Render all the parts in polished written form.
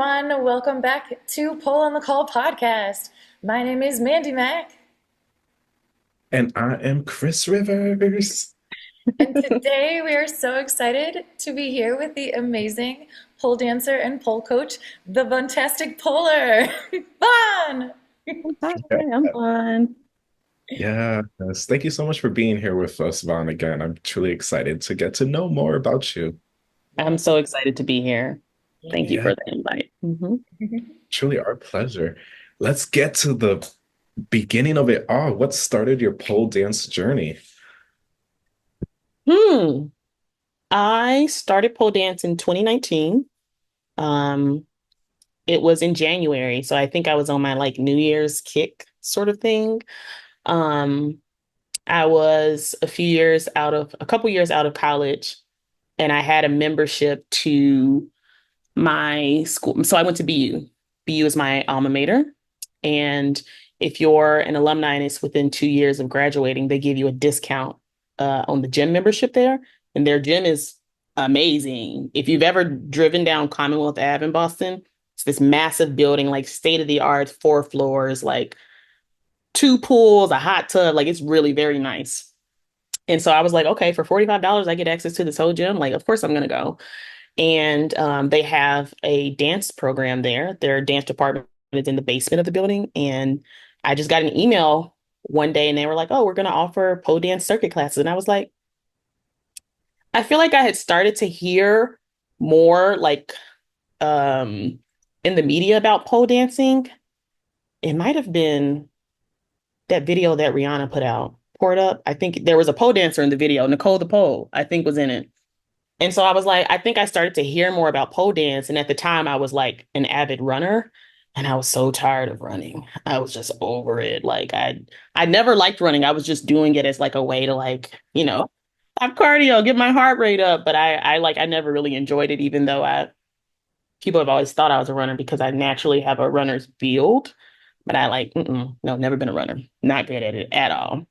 everyone. Welcome back to Pole on the Call podcast. My name is Mændy Mac, And I am Cris Rivers. and today we are so excited to be here with the amazing pole dancer and pole coach, the Vontastic Poler. Fun! Hi, I'm fine. Yes. Thank you so much for being here with us, Vaughn, again. I'm truly excited to get to know more about you. I'm so excited to be here. Thank you Yeah, for the invite. truly our pleasure. Let's get to the beginning of it all. What started your pole dance journey? Hmm. I started pole dance in 2019. Um, it was in January, so I think I was on my like New Year's kick sort of thing. Um, I was a couple years out of college, and I had a membership to my school. So I went to BU. BU is my alma mater. And if you're an alumni and it's within 2 years of graduating, they give you a discount on the gym membership there. And their gym is amazing. If you've ever driven down Commonwealth Ave in Boston, it's this massive building, like state of the art, 4 floors, like two pools, a hot tub. Like it's really very nice. And so I was like, okay, for $45, I get access to this whole gym. Like, of course I'm going to go. And they have a dance program there. Their dance department is in the basement of the building. And I just got an email one day and they were like, oh, we're going to offer pole dance circuit classes. And I was like, I feel like I had started to hear more like um, in the media about pole dancing. It might have been that video that Rihanna put out, Poured Up. I think there was a pole dancer in the video. Nicole the Pole, I think, was in it. And so I was like, I think I started to hear more about pole dance. And at the time, I was like an avid runner, and I was so tired of running. I was just over it. Like I never liked running. I was just doing it as like a way to like, have cardio, get my heart rate up. But I never really enjoyed it, even though I people have always thought I was a runner because I naturally have a runner's build. But I like, no, never been a runner. Not good at it at all.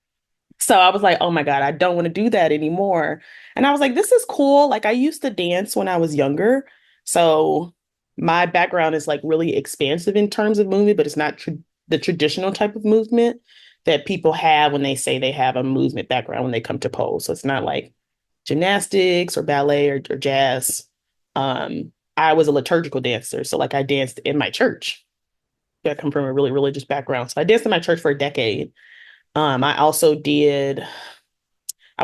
So I was like, oh my God, I don't want to do that anymore. And I was like, this is cool. Like I used to dance when I was younger. So my background is like really expansive in terms of movement, but it's not the traditional type of movement that people have when they say they have a movement background when they come to pole. So it's not like gymnastics or ballet or jazz. I was a liturgical dancer. So like I danced in my church. I come from a really religious background. So I danced in my church for a decade. I also I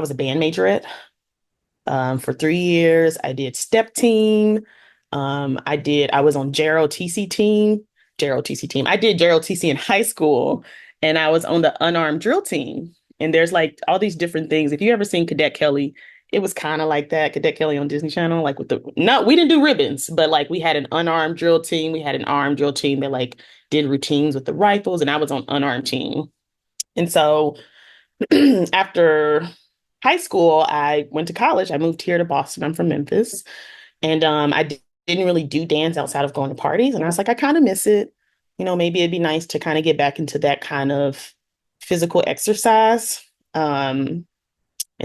was a band majorette for 3 years. I did step team. I was on JROTC team. JROTC team. I did JROTC in high school and I was on the unarmed drill team. And there's like all these different things. If you ever seen Cadet Kelly, it was kind of like that. Cadet Kelly on Disney Channel, like with no, we didn't do ribbons, but like we had an unarmed drill team. We had an armed drill team that like did routines with the rifles, and I was on unarmed team. And so after high school, I went to college. I moved here to Boston. I'm from Memphis. And didn't really do dance outside of going to parties. And I was like, I kind of miss it. Maybe it'd be nice to kind of get back into that kind of physical exercise. And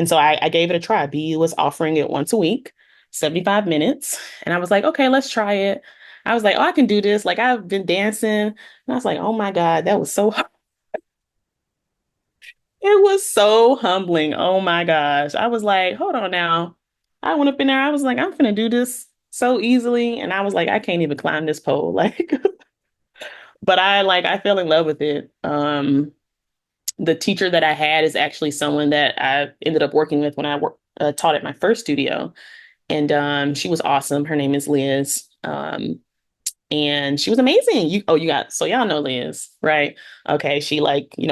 so I gave it a try. BU was offering it once a week, 75 minutes. And I was like, okay, let's try it. I was like, oh, I can do this. Like I've been dancing. And I was like, oh my God, that was so hard. It was so humbling. Oh my gosh. I was like, hold on now. I went up in there. I was like, I'm gonna do this so easily. And I was like, I can't even climb this pole. Like, but I fell in love with it. The teacher that I had is actually someone that I ended up working with when taught at my first studio. And she was awesome. Her name is Liz. And she was amazing. So y'all know Liz, right? Okay, she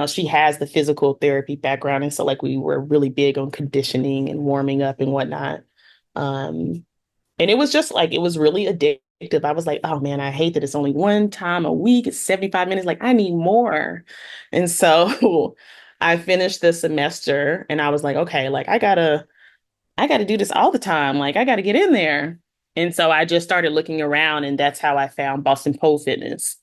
she has the physical therapy background, and so like we were really big on conditioning and warming up and whatnot. Um, and it was just like it was really addictive. I was like, oh man, I hate that it's only one time a week. It's 75 minutes. Like I need more. And so I finished the semester and I was like, okay, like I gotta do this all the time. Like I gotta get in there. And so I just started looking around, and that's how I found Boston Pole Fitness.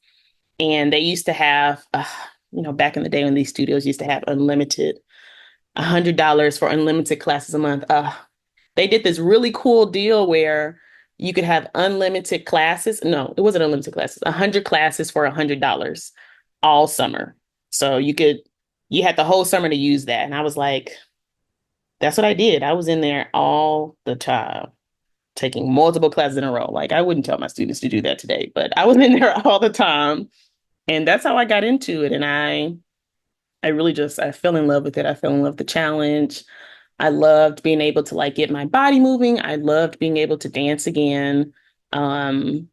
And they used to have, back in the day when these studios used to have unlimited, $100 for unlimited classes a month. They did this really cool deal where you could have unlimited classes. No, it wasn't unlimited classes, 100 classes for $100 all summer. So you had the whole summer to use that. And I was like, that's what I did. I was in there all the time, taking multiple classes in a row. Like I wouldn't tell my students to do that today, but I was in there all the time. And that's how I got into it. And I really just I fell in love with it. I fell in love with the challenge. I loved being able to like get my body moving. I loved being able to dance again. Um,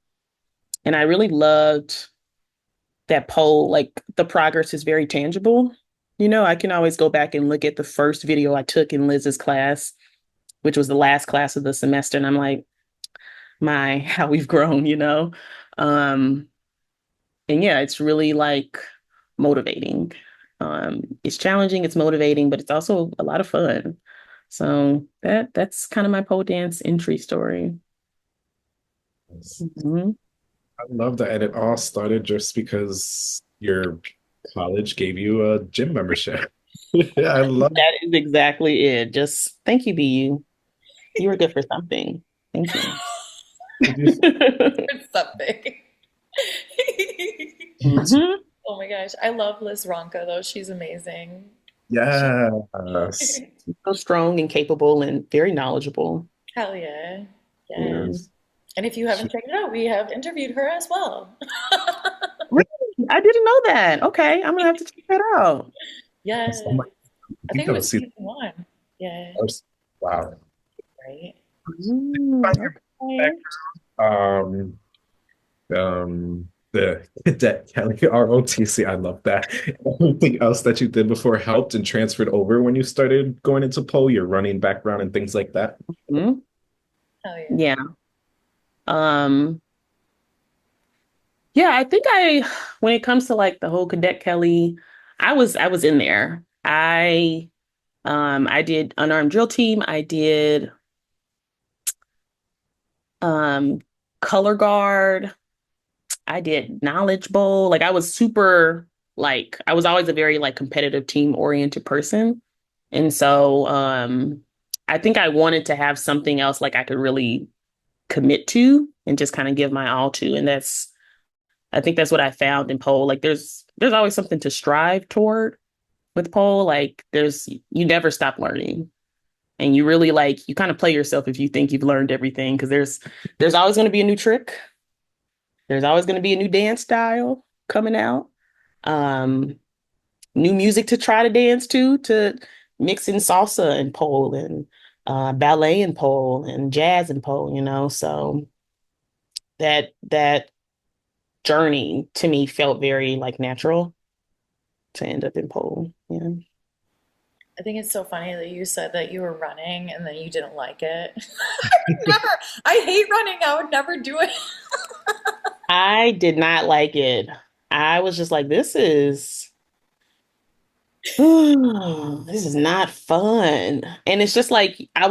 and I really loved that pole. Like the progress is very tangible. You know, I can always go back and look at the first video I took in Liz's class, which was the last class of the semester. And I'm like, my, how we've grown, you know? Um, and yeah, it's really like motivating. It's challenging, it's motivating, but it's also a lot of fun. So that's kind of my pole dance entry story. Mhm. I love that. And it all started just because your college gave you a gym membership. Yeah, I love That is exactly it. Just thank you, BU. You were good for something. Thank you. it. It's something. Mhm. Oh my gosh, I love Liz Ronka though. She's amazing. She, Yes. So strong and capable and very knowledgeable. hell yeah. Yeah. Yeah. Yes. And if you haven't She- checked it out, we have interviewed her as well. Really? I didn't know that. Okay, I'm gonna have to check that out. Yes. oh my, I I think think that it was was season season one. Yeah, first. Wow. right. Find your Okay. back. Um, the cadet Kelly ROTC. I love that. Everything else that you did before helped and transferred over when you started going into pole, your running background and things like that. Mhm. Hell yeah. Yeah. Um, yeah, I think when it comes to like the whole Cadet Kelly, I was in there. I did unarmed drill team. I did um color guard. I did knowledge bowl. Like I was super like I was always a very like competitive team oriented person. And so I think I wanted to have something else like I could really commit to and just kind of give my all to. And I think that's what I found in pole. Like there's always something to strive toward with pole. Like you never stop learning. And you really like you kind of play yourself if you think you've learned everything because there's always going to be a new trick. There's always going to be a new dance style coming out. Um, New music to try to dance to mix in salsa and pole and ballet and pole and jazz and pole, you know. So that journey to me felt very like natural to end up in pole. Yeah. I think it's so funny that you said that you were running and then you didn't like it. Never. I hate running. I would never do it. I did not like it. I was just like, this is not fun. And it's just like I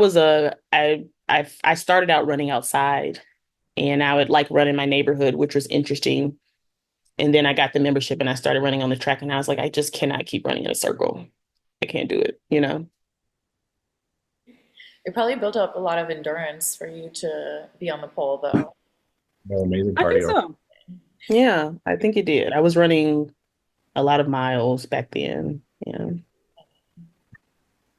started out running outside and I would like run in my neighborhood, which was interesting. And then I got the membership and I started running on the track and I was like, I just cannot keep running in a circle. I can't do it, you know? It probably built up a lot of endurance for you to be on the pole, though. No, amazing I think cardio. so. Yeah, I think it did. I was running a lot of miles back then. Yeah.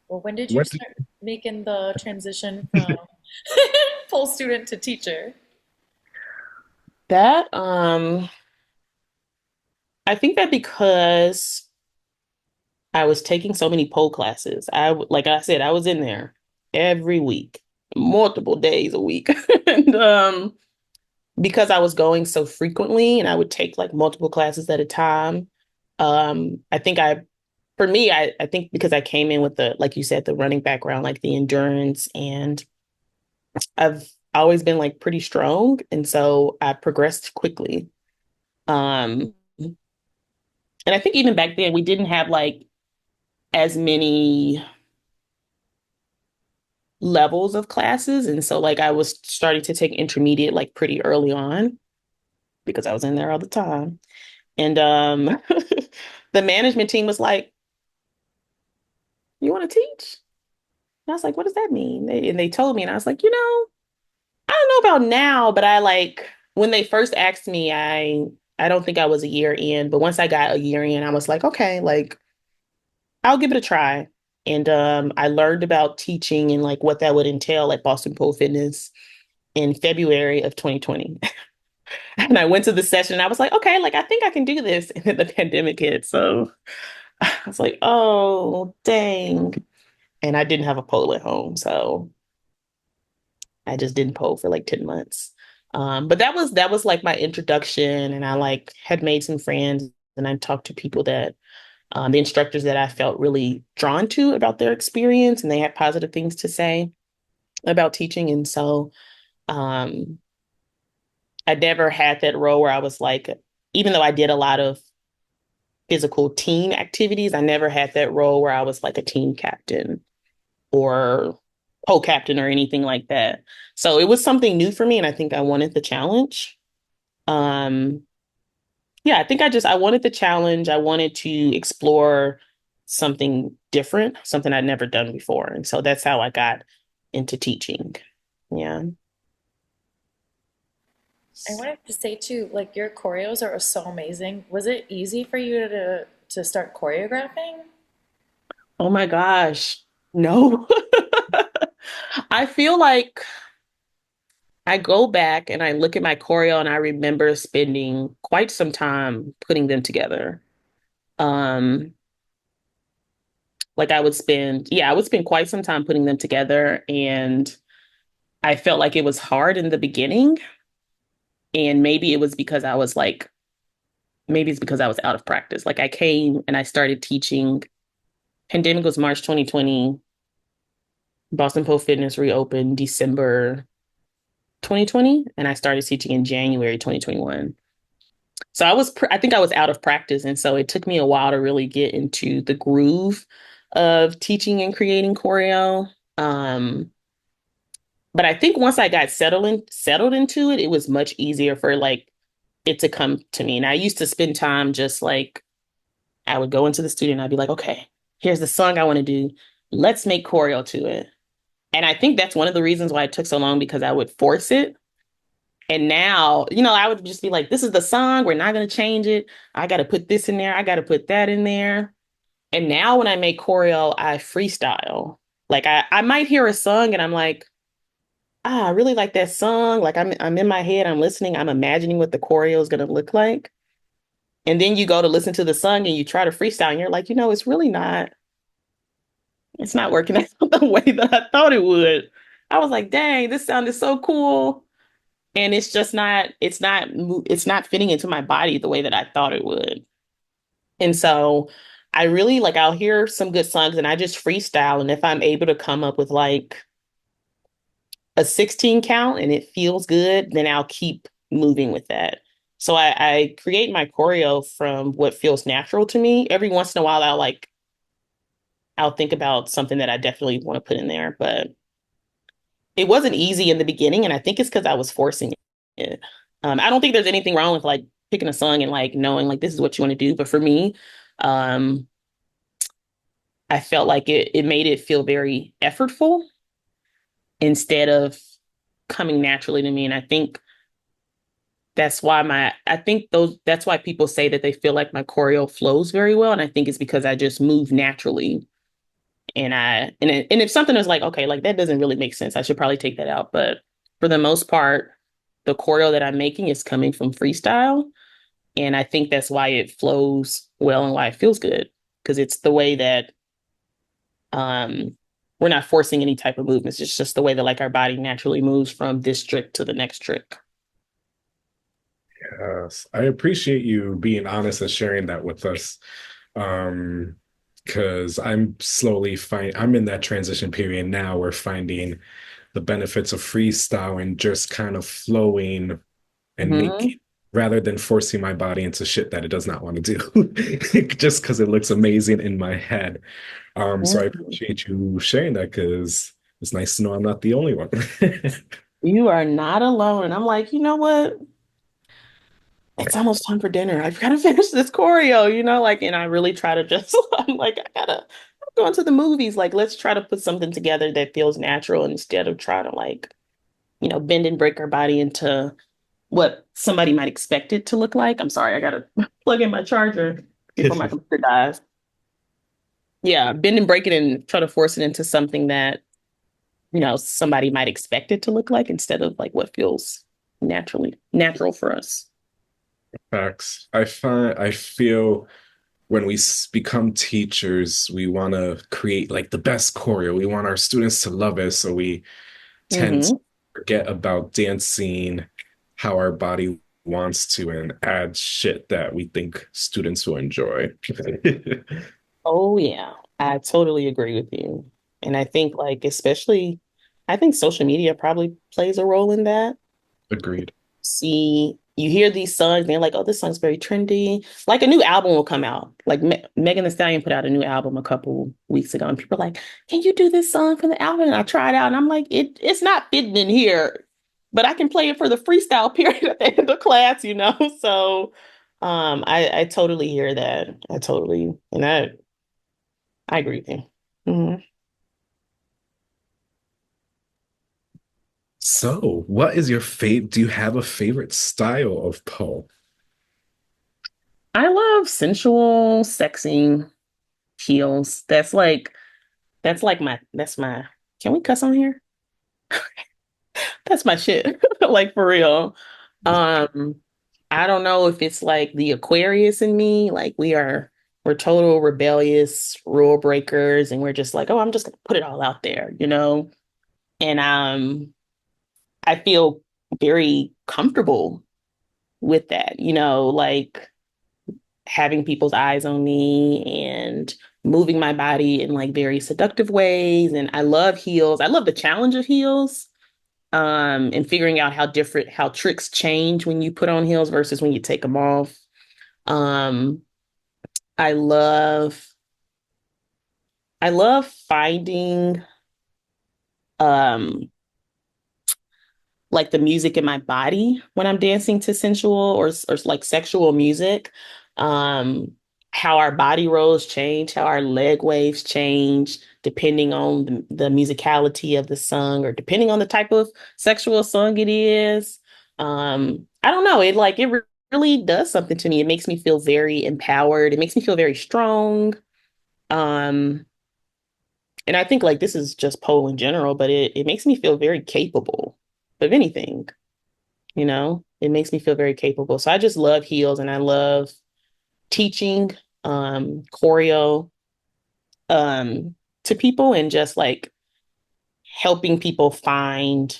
Well, when did you What did start making the transition from pole student to teacher? That I think that because I was taking so many pole classes, like I said, I was in there every week, multiple days a week. And because I was going so frequently and I would take like multiple classes at a time, I think for me, I think because I came in with the, like you said, the running background, like the endurance, and I've always been like pretty strong. And so I progressed quickly. Um, and I think even back then we didn't have like as many levels of classes. And so like I was starting to take intermediate like pretty early on because I was in there all the time. And the management team was like, "You want to teach?" And I was like, "What does that mean?" And they told me, and I was like, don't know about now, but I like when they first asked me, I don't think I was a year in, but once I got a year in, I was like, okay, like I'll give it a try. And I learned about teaching and like what that would entail at Boston Pole Fitness in February of 2020. And I went to the session and I was like, okay, like I think I can do this. And then the pandemic hit. So I was like, oh, dang. And I didn't have a pole at home. So I just didn't pole for like 10 months. But that was like my introduction. And I like had made some friends and I talked to people that the instructors that I felt really drawn to about their experience and they had positive things to say about teaching. And so um, I never had that role where I was like, even though I did a lot of physical team activities, I never had that role where I was like a team captain or co-captain or anything like that. So it was something new for me, and I think I wanted the challenge. Um, yeah, I think I wanted the challenge. I wanted to explore something different, something I'd never done before. And so that's how I got into teaching. Yeah. I wanted to say too, like your choreos are so amazing. Was it easy for you to start choreographing? Oh my gosh. No. I feel like I go back and I look at my choreo and I remember spending quite some time putting them together. Um, like I would spend quite some time putting them together. And I felt like it was hard in the beginning. And maybe it's because I was out of practice. Like I came and I started teaching. Pandemic was March 2020. Boston Pole Fitness reopened December 2020, and I started teaching in January 2021. So I think I was out of practice. And so it took me a while to really get into the groove of teaching and creating choreo. Um, but I think once I got settled into it, it was much easier for like it to come to me. And I used to spend time just like I would go into the studio and I'd be like, okay, here's the song I want to do. Let's make choreo to it. And I think that's one of the reasons why it took so long because I would force it. And now, I would just be like, this is the song. We're not going to change it. I got to put this in there. I got to put that in there. And now when I make choreo, I freestyle. Like I might hear a song and I'm like, I really like that song. Like I'm in my head, I'm listening, I'm imagining what the choreo is going to look like. And then you go to listen to the song and you try to freestyle and you're like, it's not working out the way that I thought it would. I was like, dang, this sounded so cool. And it's not fitting into my body the way that I thought it would. And so I really like I'll hear some good songs and I just freestyle. And if I'm able to come up with like a 16 count and it feels good, then I'll keep moving with that. So I create my choreo from what feels natural to me. Every once in a while I'll think about something that I definitely want to put in there, but it wasn't easy in the beginning, and I think it's because I was forcing it. I don't think there's anything wrong with like picking a song and like knowing like this is what you want to do, but for me, um, I felt like it made it feel very effortful instead of coming naturally to me, and I think that's why people say that they feel like my choreo flows very well, and I think it's because I just move naturally. And if something is like, okay, like that doesn't really make sense, I should probably take that out. But for the most part, the choreo that I'm making is coming from freestyle. And I think that's why it flows well and why it feels good. Because it's the way that um we're not forcing any type of movements. It's just the way that like our body naturally moves from this trick to the next trick. Yes, I appreciate you being honest and sharing that with us. Um, because I'm in that transition period now where finding the benefits of freestyle and just kind of flowing and Hmm. making rather than forcing my body into shit that it does not want to do just because it looks amazing in my head. So I appreciate you sharing that because it's nice to know I'm not the only one. You are not alone. And I'm like, you know what? It's almost time for dinner. I've got to finish this choreo, like, and I really try to just, I'm like, I'm going to the movies. Like, let's try to put something together that feels natural instead of trying to like, bend and break our body into what somebody might expect it to look like. I'm sorry, I gotta plug in my charger before my computer dies. Yeah, bend and break it and try to force it into something that, somebody might expect it to look like instead of like what feels natural for us. Facts. I feel when we become teachers, we want to create like the best choreo. We want our students to love it. So we tend to Hmm. forget about dancing how our body wants to and add shit that we think students will enjoy. Oh yeah, I totally agree with you. And I think I think social media probably plays a role in that. Agreed. See, you hear these songs, and they're like, oh, this song's very trendy. Like a new album will come out. Like Megan Thee Stallion put out a new album a couple weeks ago, and people are like, can you do this song for the album? And I tried out, and I'm like, it's not fitting in here, but I can play it for the freestyle period at the end of class. So I totally hear that. I agree with you. Mhm. So, what is your favorite? Do you have a favorite style of pole? I love sensual, sexy heels. That's my can we cuss on here? That's my shit. Like for real. Um, I don't know if it's like the Aquarius in me, like we're total rebellious rule breakers and we're just like, oh, I'm just gonna put it all out there. And I feel very comfortable with that, like having people's eyes on me and moving my body in like very seductive ways. And I love heels. I love the challenge of heels. And figuring out how tricks change when you put on heels versus when you take them off. Um, I love, I love finding, um, like the music in my body when I'm dancing to sensual or like sexual music. Um, how our body rolls change, how our leg waves change, depending on the musicality of the song or depending on the type of sexual song it is. I don't know. Really does something to me. It makes me feel very empowered. It makes me feel very strong. Um, and I think like this is just pole in general, but it makes me feel very capable of anything. It makes me feel very capable. So I just love heels and I love teaching choreo to people and just like helping people find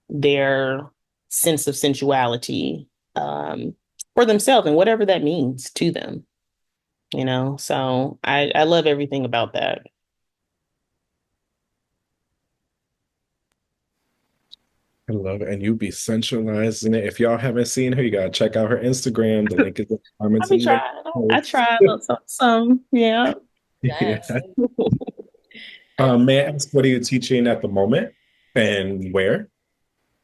their sense of sensuality um, for themselves and whatever that means to them. So I love everything about that. I love it. And you be centralizing it. If y'all haven't seen her, you gotta check out her Instagram. The link is in the I comments be and the trying. I post. try some, yeah. Yes. Yeah. And May I ask, what are you teaching at the moment and where?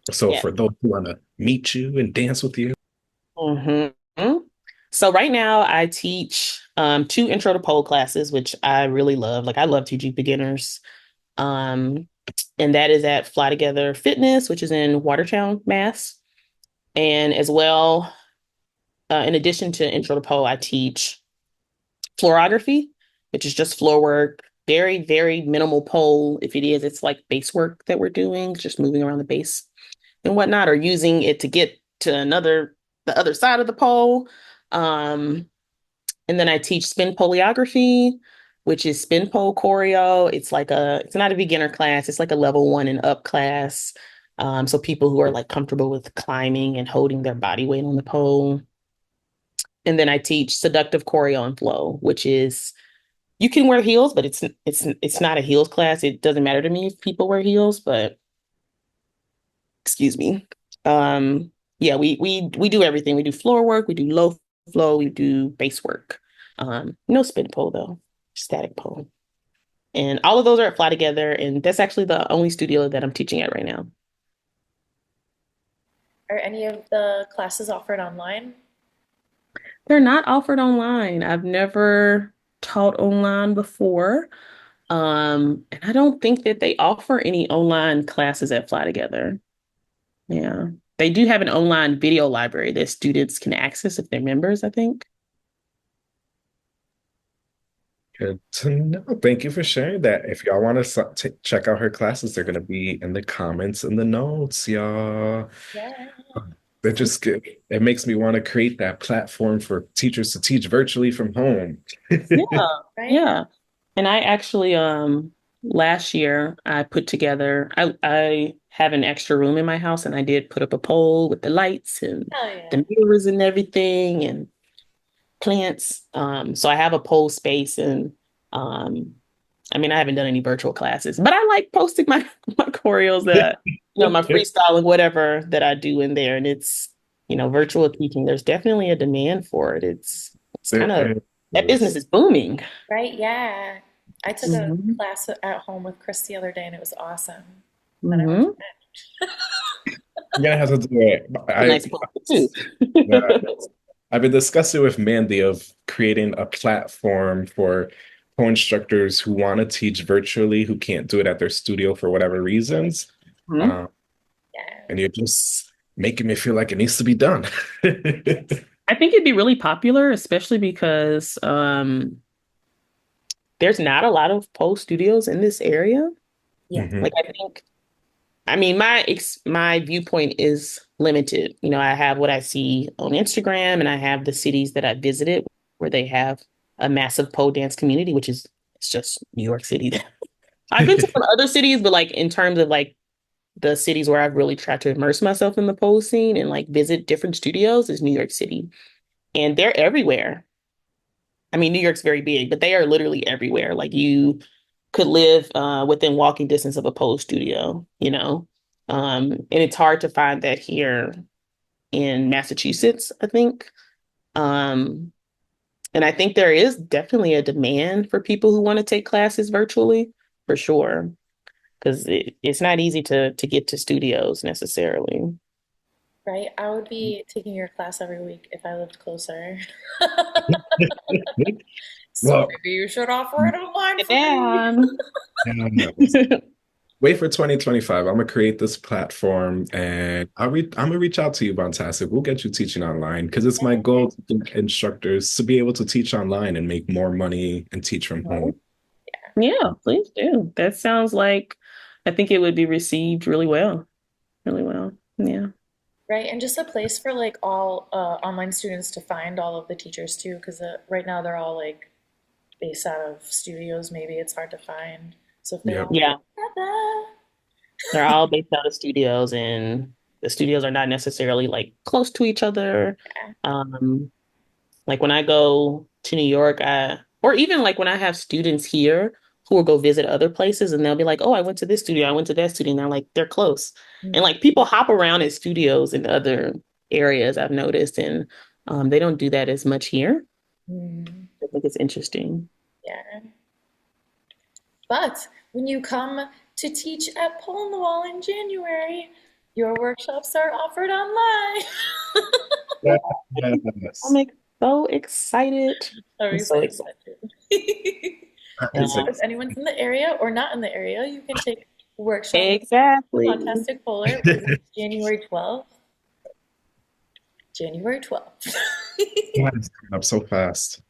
So Yeah. for those who want to meet you and dance with you. Hmm. So right now I teach two intro to pole classes, which I really love. Like I love teaching beginners. Um, and that is at Fly Together Fitness, which is in Watertown, Mass. And as well, in addition to intro to pole, I teach floorography, which is just floor work, very, very minimal pole. If it is, it's like base work that we're doing, just moving around the base and whatnot, or using it to get to the other side of the pole. Um, and then I teach spin poleography, which is spin pole choreo. It's not a beginner class. It's like a level 1 and up class. So people who are like comfortable with climbing and holding their body weight on the pole. And then I teach seductive choreo and flow, which is you can wear heels, but it's not a heels class. It doesn't matter to me if people wear heels, but excuse me. Um, yeah, we do everything. We do floor work, we do low flow, we do base work. No spin pole though, static pole. And all of those are at Fly Together, and that's actually the only studio that I'm teaching at right now. are any of the classes offered online? They're not offered online. I've never taught online before. And I don't think that they offer any online classes at Fly Together. Yeah. They do have an online video library that students can access if they're members, I think. Good to know. Thank you for sharing that. If y'all want to check out her classes, they're going to be in the comments and the notes, y'all. Yeah. That just it makes me want to create that platform for teachers to teach virtually from home. Yeah. Right? Yeah. And I actually last year I put together I have an extra room in my house and I did put up a pole with the lights and Hell yeah. the mirrors and everything and plants. So I have a pole space and um I mean I haven't done any virtual classes, but I like posting my my choreos that my freestyling whatever that I do in there and it's virtual teaching. There's definitely a demand for it. It's kind of There that business is. is booming. Right? Yeah. I took a Hmm. class at home with Chris the other day and it was awesome. Then I went to Hmm. I'm gonna have to do it. A nice book too. Yeah, I've been discussing with Mandy of creating a platform for co-instructors who want to teach virtually, who can't do it at their studio for whatever reasons. Mhm. Um, Yeah. and you're just making me feel like it needs to be done. I think it'd be really popular, especially because there's not a lot of pole studios in this area. Yeah. Mhm. Like I mean, my viewpoint is limited. I have what I see on Instagram, and I have the cities that I visited where they have a massive pole dance community, which is it's just New York City. I've been to some other cities, but like in terms of like the cities where I've really tried to immerse myself in the pole scene and like visit different studios is New York City. And they're everywhere. I mean, New York's very big, but they are literally everywhere. Like you could live within walking distance of a pole studio, and it's hard to find that here in Massachusetts, I think. Um, and I think there is definitely a demand for people who want to take classes virtually, for sure, because it's not easy to get to studios necessarily. Right? I would be taking your class every week if I lived closer. So Well, maybe you should offer it online for me. Yeah. yeah. Wait for 2025. I'm gonna create this platform and I'm gonna reach out to you, Vontastic. We'll get you teaching online because it's my goal to get instructors to be able to teach online and make more money and teach from home. Yeah, please do. That sounds like I think it would be received really well. Really well. Yeah. Right? And just a place for like all online students to find all of the teachers too, because right now they're all like based out of studios. Maybe it's hard to find. So if they Yep. all Yeah. together, They're all based out of studios and the studios are not necessarily like close to each other. Um, like when I go to New York, or even like when I have students here who will go visit other places and they'll be like, oh, I went to this studio, I went to that studio, and they're like, they're close. And mm, like people hop around at studios in other areas I've noticed, and they don't do that as much here. mm, I think it's interesting. yeah. But when you come to teach at Pole in the Wall in January, your workshops are offered online. I'm Yes. like so excited. I'm I'm so excited for excited. that too. That And is Yeah, if anyone's in the area or not in the area, you can take a workshop with exactly. Vontastic Poler. It is January 12th. January 12th. It's coming up so fast.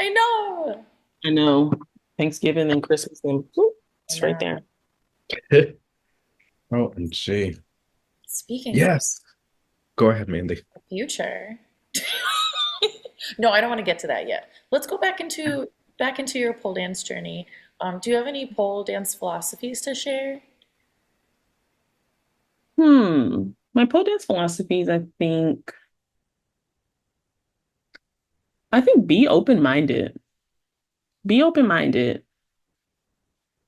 I know. I know. Thanksgiving and Christmas and whoop, I it's right know. there. Oh, and gee. Speaking of Yes. Go ahead, Mandy. the future. No, I don't want to get to that yet. Let's go back into your pole dance journey. Do you have any pole dance philosophies to share? My pole dance philosophies, I think be open-minded. Be open-minded.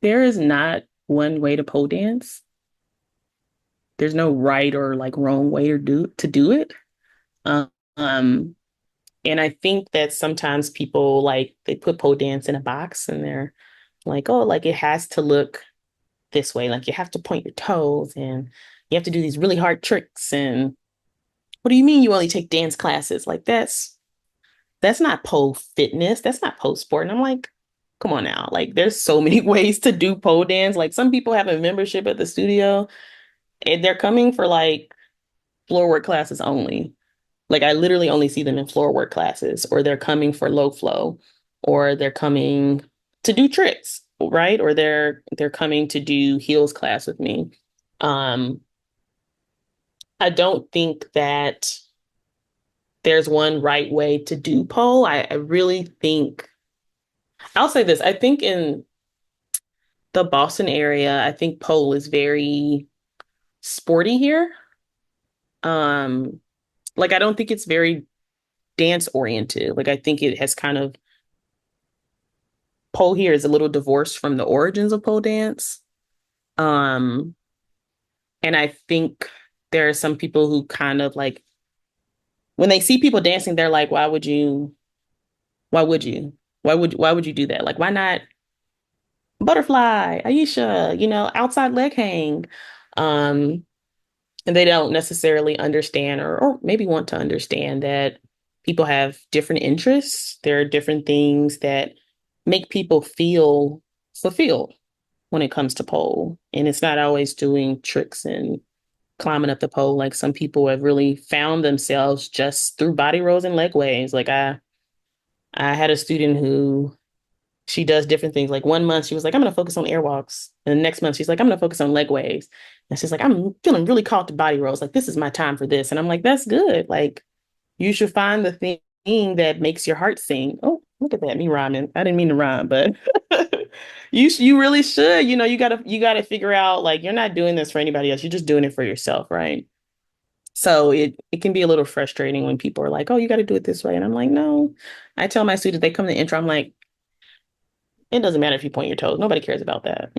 There is not one way to pole dance. There's no right or like wrong way to do it. Um, um, and I think that sometimes people like they put pole dance in a box and they're like, oh, like it has to look this way. Like you have to point your toes and you have to do these really hard tricks. And what do you mean you only take dance classes? Like that's not pole fitness. That's not pole sport. And I'm like, come on now. Like there's so many ways to do pole dance. Like some people have a membership at the studio And they're coming for like floor work classes only. Like I literally only see them in floor work classes, or they're coming for low flow, or they're coming to do tricks, right? Or they're coming to do heels class with me. Um, I don't think that there's one right way to do pole. I really think I'll say this. I think in the Boston area, I think pole is very sporty here. Um, like I don't think it's very dance oriented. Like I think it has kind of pole here is a little divorced from the origins of pole dance. Um, and I think there are some people who kind of like when they see people dancing, they're like, why would you? Why would you do that? Like, why not butterfly, Aisha, outside leg hang? Um, and they don't necessarily understand or maybe want to understand that people have different interests. There are different things that make people feel fulfilled when it comes to pole. And it's not always doing tricks and climbing up the pole. Like some people have really found themselves just through body rolls and leg waves. Like I had a student who she does different things. Like one month she was like, I'm going to focus on airwalks. And the next month she's like, I'm going to focus on leg waves. And she's like, I'm feeling really called to body rolls. Like, this is my time for this. And I'm like, that's good. Like, you should find the thing that makes your heart sing. Oh, look at that, me rhyming. I didn't mean to rhyme, but you really should. You gotta figure out like you're not doing this for anybody else. You're just doing it for yourself, right? So it can be a little frustrating when people are like, oh, you got to do it this way. And I'm like, no. I tell my students, they come to the intro, I'm like, it doesn't matter if you point your toes. Nobody cares about that.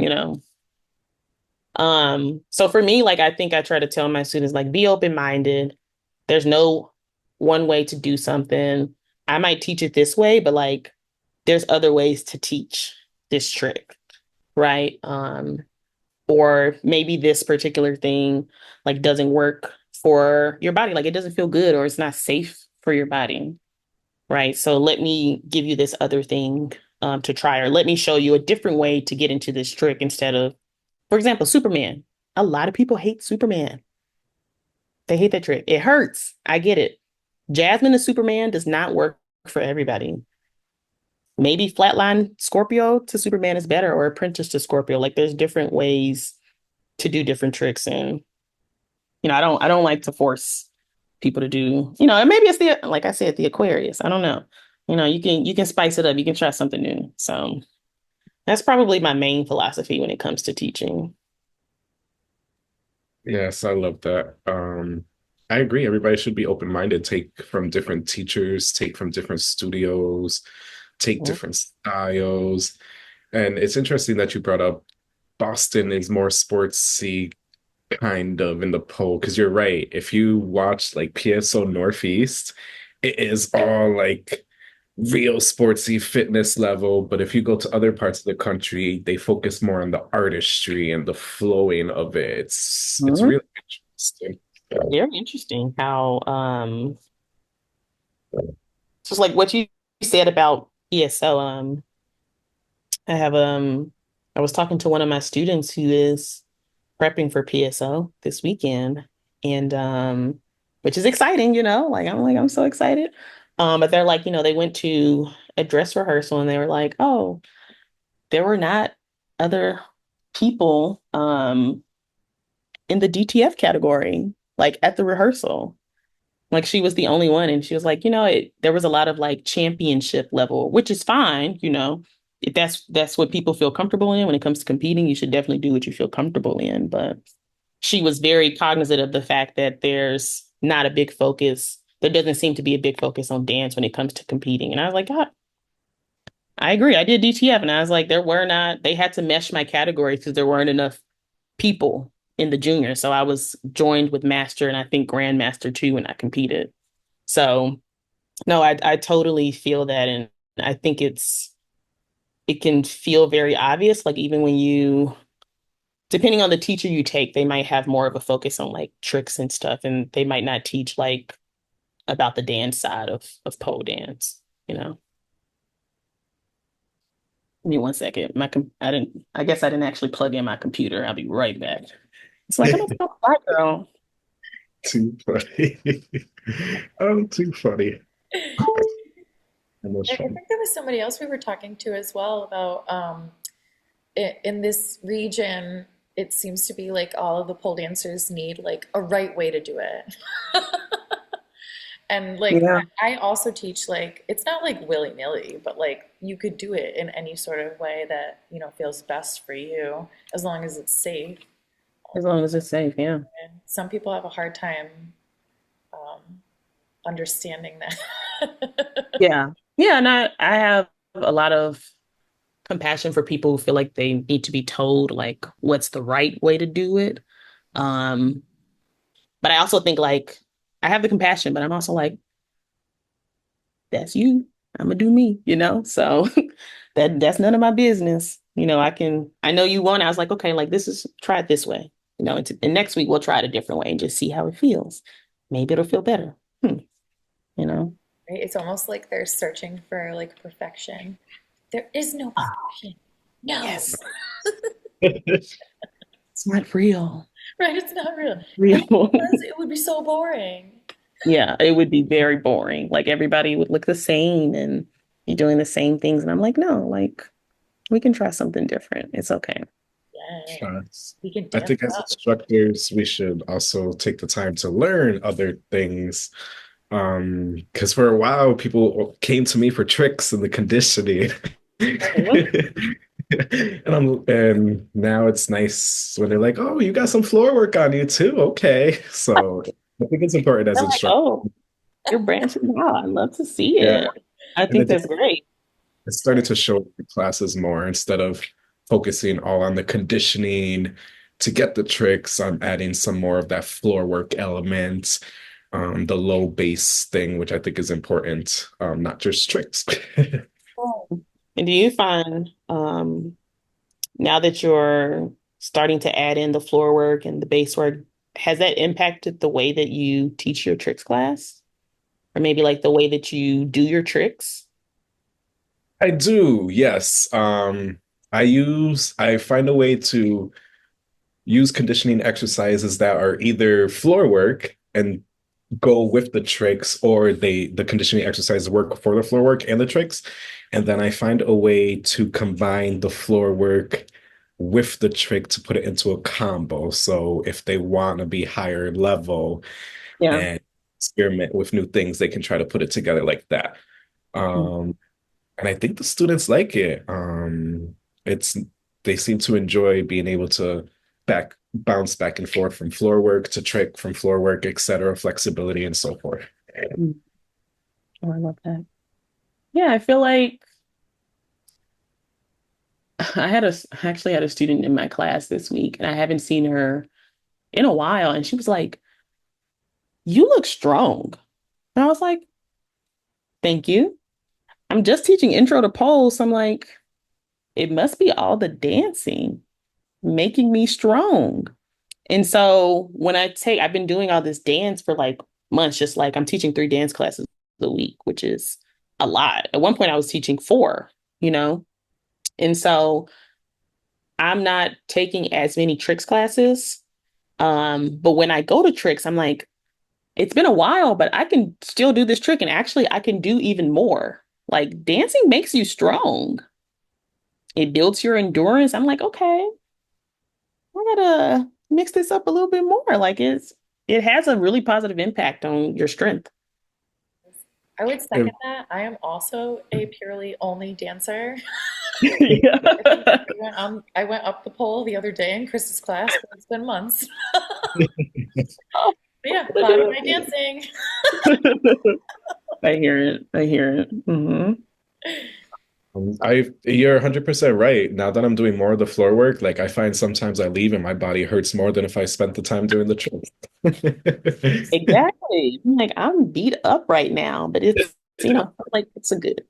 So for me, like I think I try to tell my students, like, be open-minded. There's no one way to do something. I might teach it this way, but like there's other ways to teach this trick, right? Or maybe this particular thing like doesn't work for your body, like it doesn't feel good or it's not safe for your body, right? So let me give you this other thing to try, or let me show you a different way to get into this trick instead of, for example, Superman. A lot of people hate Superman. They hate that trick. It hurts. I get it. Jasmine to Superman does not work for everybody. Maybe flatline Scorpio to Superman is better, or apprentice to Scorpio. Like there's different ways to do different tricks, and I don't like to force people to do. And maybe it's the like I said, the Aquarius. I don't know. You can spice it up. You can try something new. So that's probably my main philosophy when it comes to teaching. Yes, I love that. I agree. Everybody should be open-minded, take from different teachers, take from different studios, take Mhm. different styles. And it's interesting that you brought up Boston is more sportsy kind of in the poll, because you're right. If you watch like PSO Northeast, it is all like real sportsy fitness level. But if you go to other parts of the country, they focus more on the artistry and the flowing of it. It's Mhm. really interesting. Very interesting how just like what you said about ESO. I have I was talking to one of my students who is prepping for PSO this weekend, and which is exciting, like I'm so excited. But they're like, they went to a dress rehearsal and they were like, oh, there were not other people in the DTF category, like at the rehearsal. Like she was the only one, and she was like, there was a lot of like championship level, which is fine, If that's what people feel comfortable in when it comes to competing, you should definitely do what you feel comfortable in. But she was very cognizant of the fact that there's not a big focus. There doesn't seem to be a big focus on dance when it comes to competing. And I was like, God, I agree. I did DTF, and I was like, they had to mesh my categories because there weren't enough people in the junior. So I was joined with master and I think grandmaster too when I competed. So no, I totally feel that. And I think it can feel very obvious. Like even when depending on the teacher you take, they might have more of a focus on like tricks and stuff. And they might not teach like about the dance side of pole dance, you know? Give me one second. I guess I didn't actually plug in my computer. I'll be right back. It's like, I'm a black girl. Too funny. Oh, too funny. Almost I fun. think there was somebody else we were talking to as well about in this region, it seems to be like all of the pole dancers need like a right way to do it. And like Yeah. I also teach like it's not like willy-nilly, but like you could do it in any sort of way that, you know, feels best for you as long as it's safe. As long as it's safe, yeah. And some people have a hard time um, understanding that. Yeah. Yeah. And I have a lot of compassion for people who feel like they need to be told like what's the right way to do it. Um, but I also think like I have the compassion, but I'm also like, that's you. I'm gonna do me, you know? So that's none of my business. You know, I know you want it. I was like, okay, like try it this way. You know, and next week we'll try it a different way and just see how it feels. Maybe it'll feel better. You know? Right? It's almost like they're searching for like perfection. There is no Oh, perfection. No. yes. It's not real. Right? It's not real. If it Real. was, it would be so boring. Yeah, it would be very boring. Like everybody would look the same and you're doing the same things. And I'm like, no, like we can try something different. It's okay. Yeah. Facts. We can I dance think as up. instructors, we should also take the time to learn other things. Because for a while, people came to me for tricks and the conditioning. Mhm. And now it's nice when they're like, "Oh, you got some floor work on you too." Okay, so I think it's important as They're like, instructors. oh, you're branching out. I'd love to see Yeah, it. I and think that's great. it started to show up in classes more instead of focusing all on the conditioning to get the tricks. I'm adding some more of that floor work element, the low base thing, which I think is important, not just tricks. Oh. And do you find now that you're starting to add in the floor work and the base work, has that impacted the way that you teach your tricks class? Or maybe like the way that you do your tricks? I do, yes. I find a way to use conditioning exercises that are either floor work and go with the tricks, or the conditioning exercises work for the floor work and the tricks. And then I find a way to combine the floor work with the trick to put it into a combo. So if they want to be higher level Yeah. and experiment with new things, they can try to put it together like that. Um, and I think the students like it. It's they seem to enjoy being able to bounce back and forth from floor work to trick, from floor work, etc., flexibility and so forth. Mm. Oh, I love that. Yeah, I feel like I actually had a student in my class this week, and I haven't seen her in a while, and she was like, "You look strong." And I was like, "Thank you. I'm just teaching intro to pole." So I'm like, it must be all the dancing making me strong. And so I've been doing all this dance for like months, just like I'm teaching 3 dance classes a week, which is a lot. At one point, I was teaching 4, you know? And so I'm not taking as many tricks classes. But when I go to tricks, I'm like, it's been a while, but I can still do this trick. And actually, I can do even more. Like dancing makes you strong. It builds your endurance. I'm like, okay, I gotta mix this up a little bit more. It has a really positive impact on your strength. I would second And that. I am also a purely only dancer. I think Yeah. I went up the pole the other day in Chris's class, but it's been months. Oh, But yeah, I glad of do my dancing. it. I hear it. I hear it. you're 100% right. Now that I'm doing more of the floor work, like I find sometimes I leave and my body hurts more than if I spent the time doing the trick. Exactly. I'm like, I'm beat up right now, but like it's a good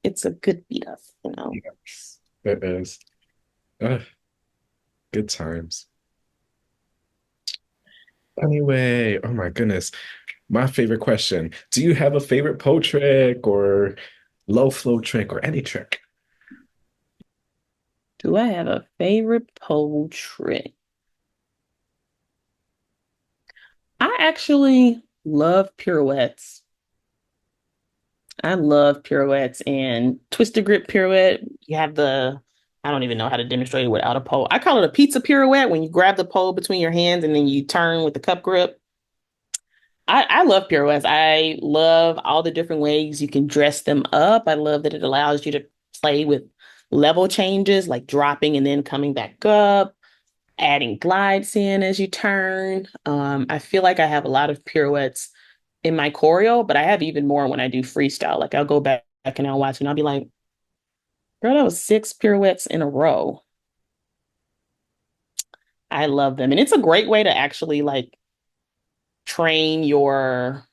beat up, you know. Yes, it is. Ugh, good times. Anyway, oh my goodness. My favorite question. Do you have a favorite pole trick or low flow trick or any trick? Do I have a favorite pole trick? I actually love pirouettes. I love pirouettes and twisted grip pirouette. You have I don't even know how to demonstrate it without a pole. I call it a pizza pirouette when you grab the pole between your hands and then you turn with the cup grip. I love pirouettes. I love all the different ways you can dress them up. I love that it allows you to play with level changes, like dropping and then coming back up, adding glides in as you turn. I feel like I have a lot of pirouettes in my choreo, but I have even more when I do freestyle. Like I'll go back and I'll watch and I'll be like, girl, that was 6 pirouettes in a row. I love them. And it's a great way to actually like train your,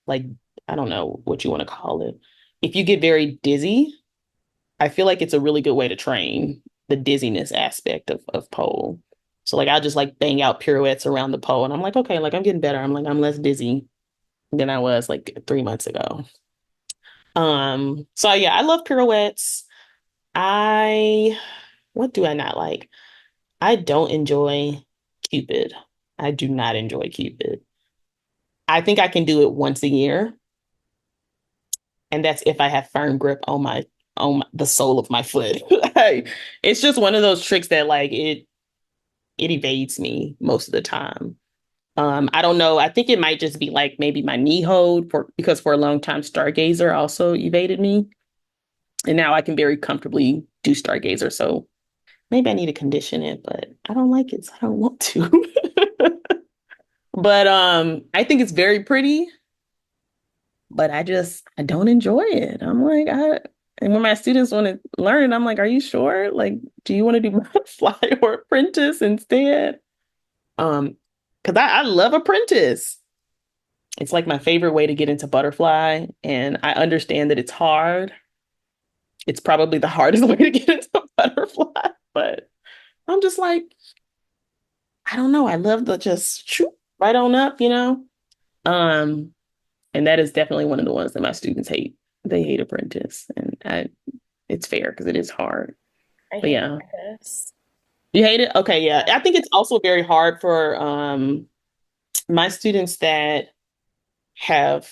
like, I don't know what you want to call it. If you get very dizzy, I feel like it's a really good way to train the dizziness aspect of pole. So like I'll just like bang out pirouettes around the pole and I'm like, okay, like I'm getting better. I'm like, I'm less dizzy than I was like 3 months ago. So yeah, I love pirouettes. I what do I not like? I don't enjoy Cupid. I do not enjoy Cupid. I think I can do it once a year, and that's if I have firm grip on the sole of my foot. It's just one of those tricks that like it evades me most of the time. I don't know. I think it might just be like maybe my knee hold because for a long time Stargazer also evaded me. And now I can very comfortably do Stargazer. So maybe I need to condition it, but I don't like it, so I don't want to. But I think it's very pretty, but I don't enjoy it. I'm like, and when my students want to learn, I'm like, are you sure? Like, do you want to do butterfly or apprentice instead? Because I love apprentice. It's like my favorite way to get into butterfly, and I understand that it's hard. It's probably the hardest way to get into butterfly, but I'm just like, I don't know. I love the just shoot right on up, you know? Um, and that is definitely one of the ones that my students hate. They hate apprentice, and it's fair because it is hard. I But hate yeah, this. you hate it? Okay, yeah. Yeah. I think it's also very hard for my students that have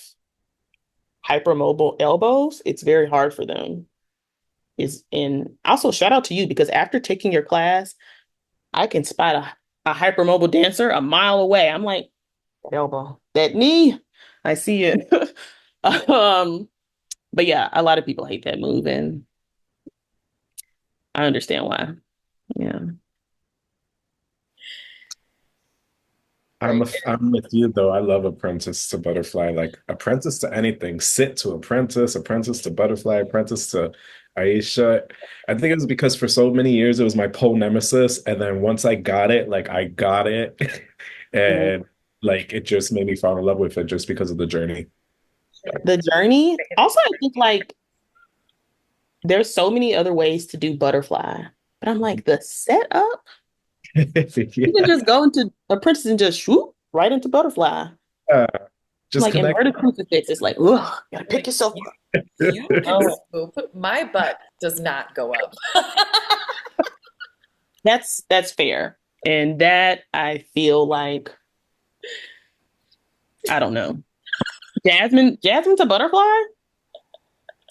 hypermobile elbows. It's very hard for them. Is and also shout out to you because after taking your class, I can spot a hypermobile dancer a mile away. I'm like, that elbow, that knee, I see it. um, but yeah, a lot of people hate that move, and I understand why. Yeah. Right. I'm with you though. I love apprentice to butterfly, like apprentice to anything. Sit to apprentice, apprentice to butterfly, apprentice to Aisha. I think it was because for so many years it was my pole nemesis, and then once I got it, like I got it, Mhm. and like it just made me fall in love with it just because of the journey. The journey. Also, I think like there's so many other ways to do butterfly, but I'm like the setup. You can Yeah, just go into apprentice and just shoot right into butterfly. just Like connect. inverted crucifix. It's like, ugh, gotta pick Like yourself up. you can Oh, swoop. My butt does not go up. That's fair. And that I feel like I don't know. Jasmine's a butterfly?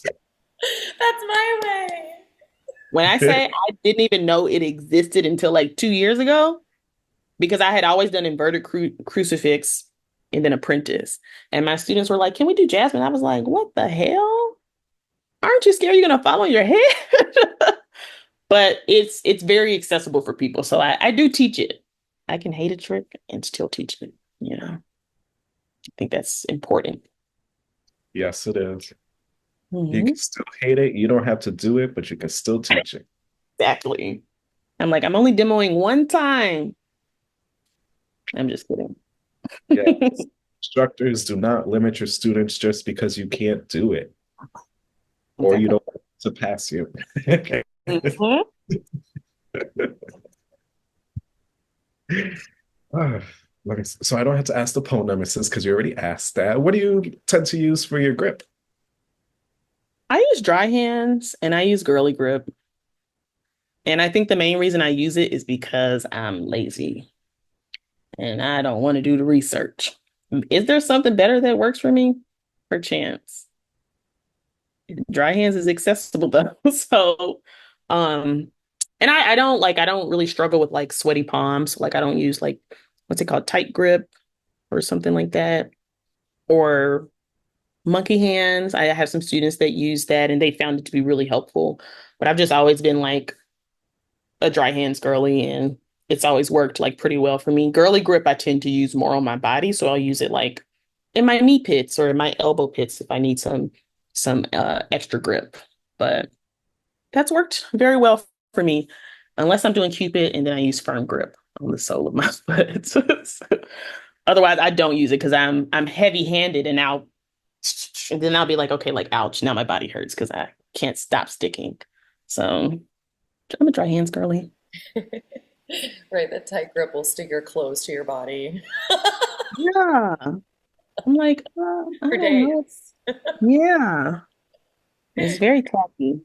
That's my way. When I say I didn't even know it existed until like 2 years ago, because I had always done inverted crucifix and then apprentice. And my students were like, can we do Jasmine? I was like, what the hell? Aren't you scared you're gonna fall on your head? But it's very accessible for people. So I do teach it. I can hate a trick and still teach it. You know, I think that's important. Yes, it is. You can Mhm. still hate it. You don't have to do it, but you can still teach it. Exactly. I'm like, I'm only demoing one time. I'm just kidding. Yeah. Instructors do not limit your students just because you can't do it or you Exactly. don't want to pass you. Mhm. Ah, so I don't have to ask the pole nemesis because you already asked that. What do you tend to use for your grip? I use dry hands and I use girly grip. And I think the main reason I use it is because I'm lazy and I don't want to do the research. Is there something better that works for me? Perchance. Dry hands is accessible though. So, um, and I don't really struggle with like sweaty palms. Like I don't use like what's it called, tight grip or something like that, or monkey hands. I have some students that use that and they found it to be really helpful. But I've just always been like a dry hands girly, and it's always worked like pretty well for me. Girly grip I tend to use more on my body, so I'll use it like in my knee pits or in my elbow pits if I need some extra grip. But that's worked very well for me, unless I'm doing Cupid and then I use firm grip on the sole of my foot. Otherwise, I don't use it because I'm heavy handed, and then I'll be like, okay, like ouch, now my body hurts because I can't stop sticking. So I'm a dry hands girly. Right, that tight grip will stick your clothes to your body Yeah. I'm like, I for don't know. days. Yeah. It's very tacky.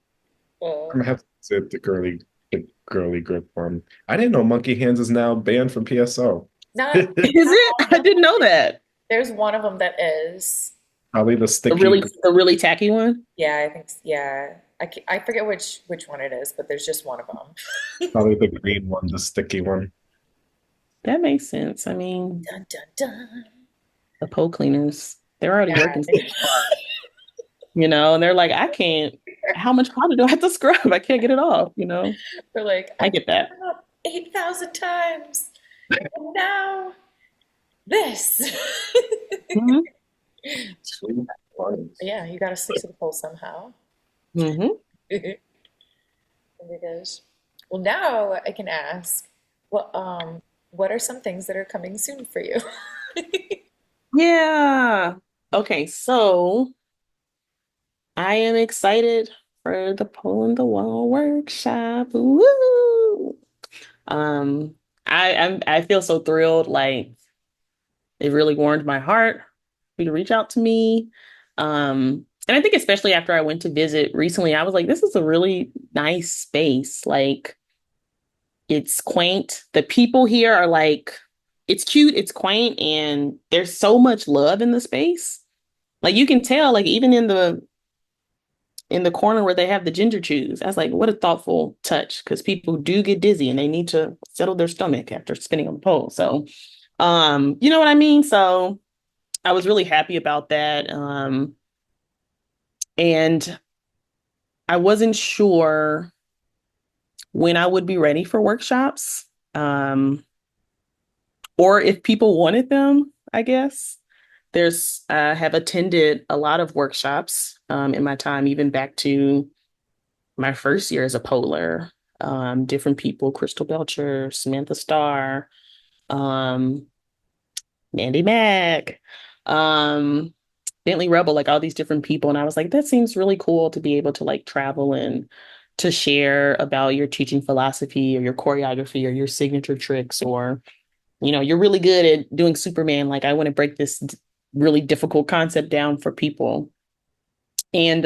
I'm gonna have to sit the girly grip one. I didn't know monkey hands is now banned from PSO. Not, Is it? I didn't know that. There's one of them that is. Probably the The sticky. really tacky one. Yeah, I think, yeah. I forget which one it is, but there's just one of them. Probably the green one, the sticky one. That makes sense. I mean, Dun dun dun. the pole cleaners, they're already Yeah. working, and they're like, I can't, how much powder do I have to scrub? I can't get it off. We're like, I I get that. cleaned up 8,000 times. And now this. Hmm. Sweet ones. Yeah, you gotta stick to the pole somehow. Hmm. Oh my gosh. Well, now I can ask, what are some things that are coming soon for you? Yeah. Okay, so I am excited for the pole in the wall workshop. Woo! Um, I feel so thrilled. Like it really warmed my heart for you to reach out to me. And I think especially after I went to visit recently, I was like, this is a really nice space. Like it's quaint. The people here are like, it's cute, it's quaint, and there's so much love in the space. Like you can tell, like even in the corner where they have the ginger chews. I was like, what a thoughtful touch, because people do get dizzy and they need to settle their stomach after spinning on the pole. So, you know what I mean? So I was really happy about that. And I wasn't sure when I would be ready for workshops, or if people wanted them, I guess. I have attended a lot of workshops in my time, even back to my first year as a polar. Different people, Crystal Belcher, Samantha Starr, um, Mændy Mac, um, Bentley Rebel, like all these different people. And I was like, that seems really cool to be able to like travel and to share about your teaching philosophy or your choreography or your signature tricks, or, you're really good at doing Superman. Like I want to break this really difficult concept down for people. And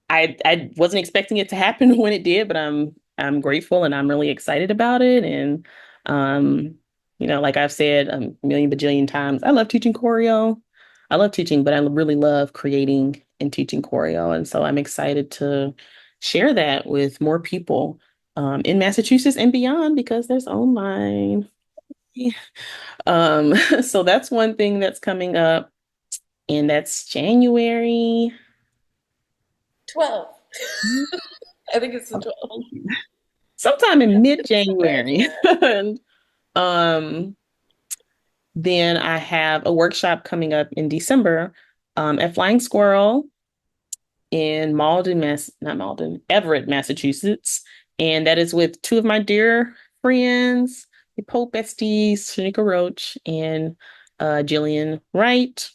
I wasn't expecting it to happen when it did, but I'm grateful and I'm really excited about it. And um, like I've said a million bajillion times, I love teaching choreo. I love teaching, but I really love creating and teaching choreo. And so I'm excited to share that with more people in Massachusetts and beyond because there's online. So that's one thing that's coming up, and that's January. 12. I think it's the 12th. Sometime in mid-January. And um, then I have a workshop coming up in December at Flying Squirrel in not Malden, Everett, Massachusetts. And that is with two of my dear friends, the Pope besties, Shanika Roach and Jillian Wright.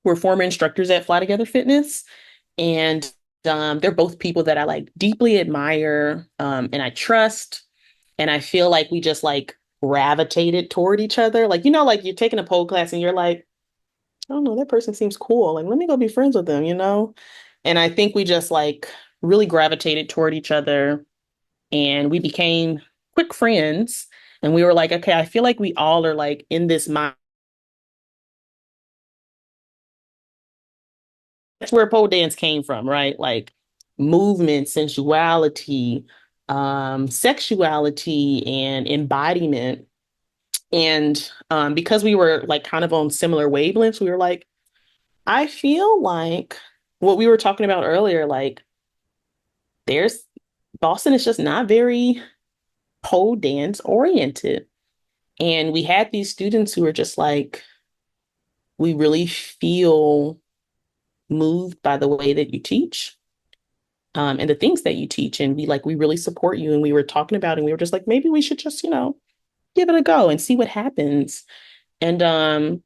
We're former instructors at Fly Together Fitness. And they're both people that I like deeply admire and I trust. And I feel like we just like gravitated toward each other. Like, like you're taking a pole class and you're like, I don't know, that person seems cool. Like, let me go be friends with them. And I think we just like really gravitated toward each other and we became quick friends. And we were like, okay, I feel like we all are like in this that's where pole dance came from, right? Like movement, sensuality, sexuality, and embodiment. And because we were like kind of on similar wavelengths, we were like, I feel like what we were talking about earlier, like there's Boston is just not very pole dance oriented. And we had these students who were just like, we really feel moved by the way that you teach, and the things that you teach. And we really support you. And we were talking about it, and we were just like, maybe we should just, give it a go and see what happens. And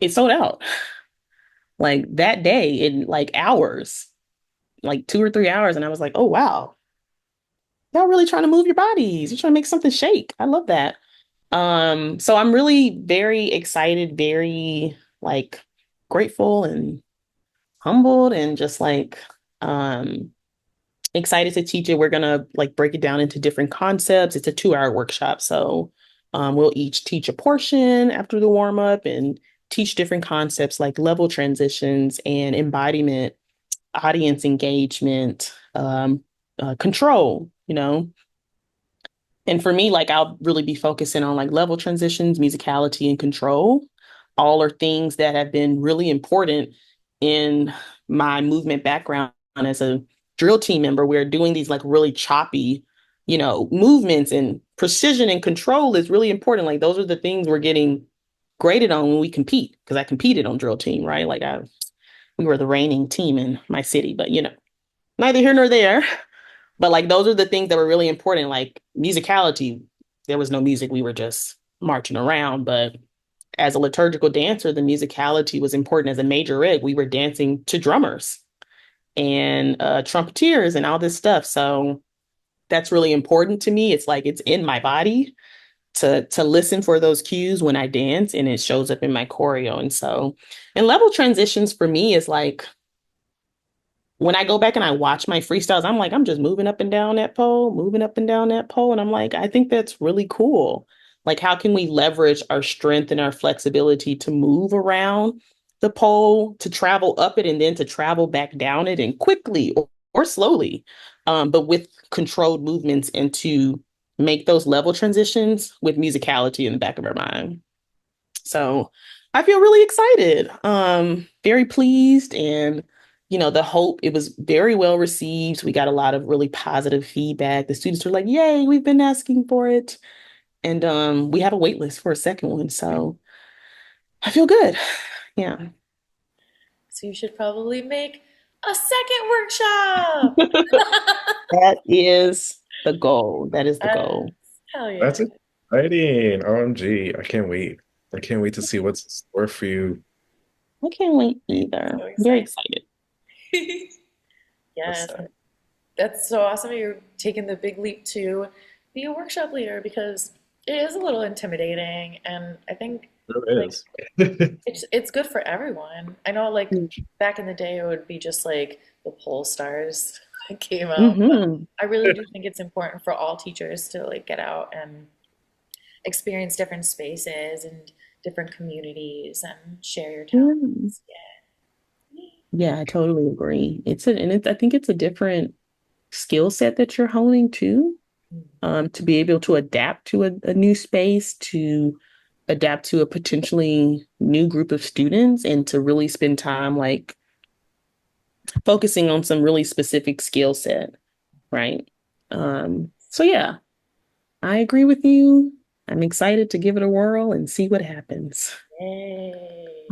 it sold out like that day in like hours, like 2 or 3 hours. And I was like, oh, wow, y'all really trying to move your bodies. You're trying to make something shake. I love that. So I'm really very excited, very like grateful and humbled and just like excited to teach it. We're gonna like break it down into different concepts. It's a 2-hour workshop. So we'll each teach a portion after the warm up and teach different concepts like level transitions and embodiment, audience engagement, control, And for me, like I'll really be focusing on like level transitions, musicality, and control. All are things that have been really important in my movement background as a drill team member. We're doing these like really choppy, movements, and precision and control is really important. Like those are the things we're getting graded on when we compete, because I competed on drill team, right? We were the reigning team in my city, but neither here nor there. But like those are the things that were really important. Like musicality, there was no music. We were just marching around. But as a liturgical dancer, the musicality was important. As a majorette, we were dancing to drummers and trumpeters and all this stuff. So that's really important to me. It's like it's in my body to listen for those cues when I dance, and it shows up in my choreo. And level transitions for me is like when I go back and I watch my freestyles, I'm like, I'm just moving up and down that pole, moving up and down that pole. And I'm like, I think that's really cool. Like, how can we leverage our strength and our flexibility to move around the pole, to travel up it, and then to travel back down it and quickly or slowly, but with controlled movements, and to make those level transitions with musicality in the back of our mind. So I feel really excited, very pleased, and the hope, it was very well received. We got a lot of really positive feedback. The students were like, "Yay, we've been asking for it," and we have a wait list for a second one. So I feel good. Yeah, So you should probably make a second workshop. that is the goal. That is the Uh, goal. Hell yeah. That's exciting. OMG. I can't wait. I can't wait to see what's in store for you. I can't wait either. So I'm very excited. excited. What's Yes, that? that's so awesome. You're taking the big leap to be a workshop leader because it is a little intimidating, and I think There like is. it's good for everyone. I know like back in the day it would be just like the pole stars that came out, but Mm-hmm. I really do think it's important for all teachers to like get out and experience different spaces and different communities and share your Yeah. talents. Yeah. Yeah, I totally agree. I think it's a different skill set that you're honing too, to be able to adapt to a new space, to adapt to a potentially new group of students, and to really spend time like focusing on some really specific skill set, right? So yeah, I agree with you. I'm excited to give it a whirl and see what happens. Yay.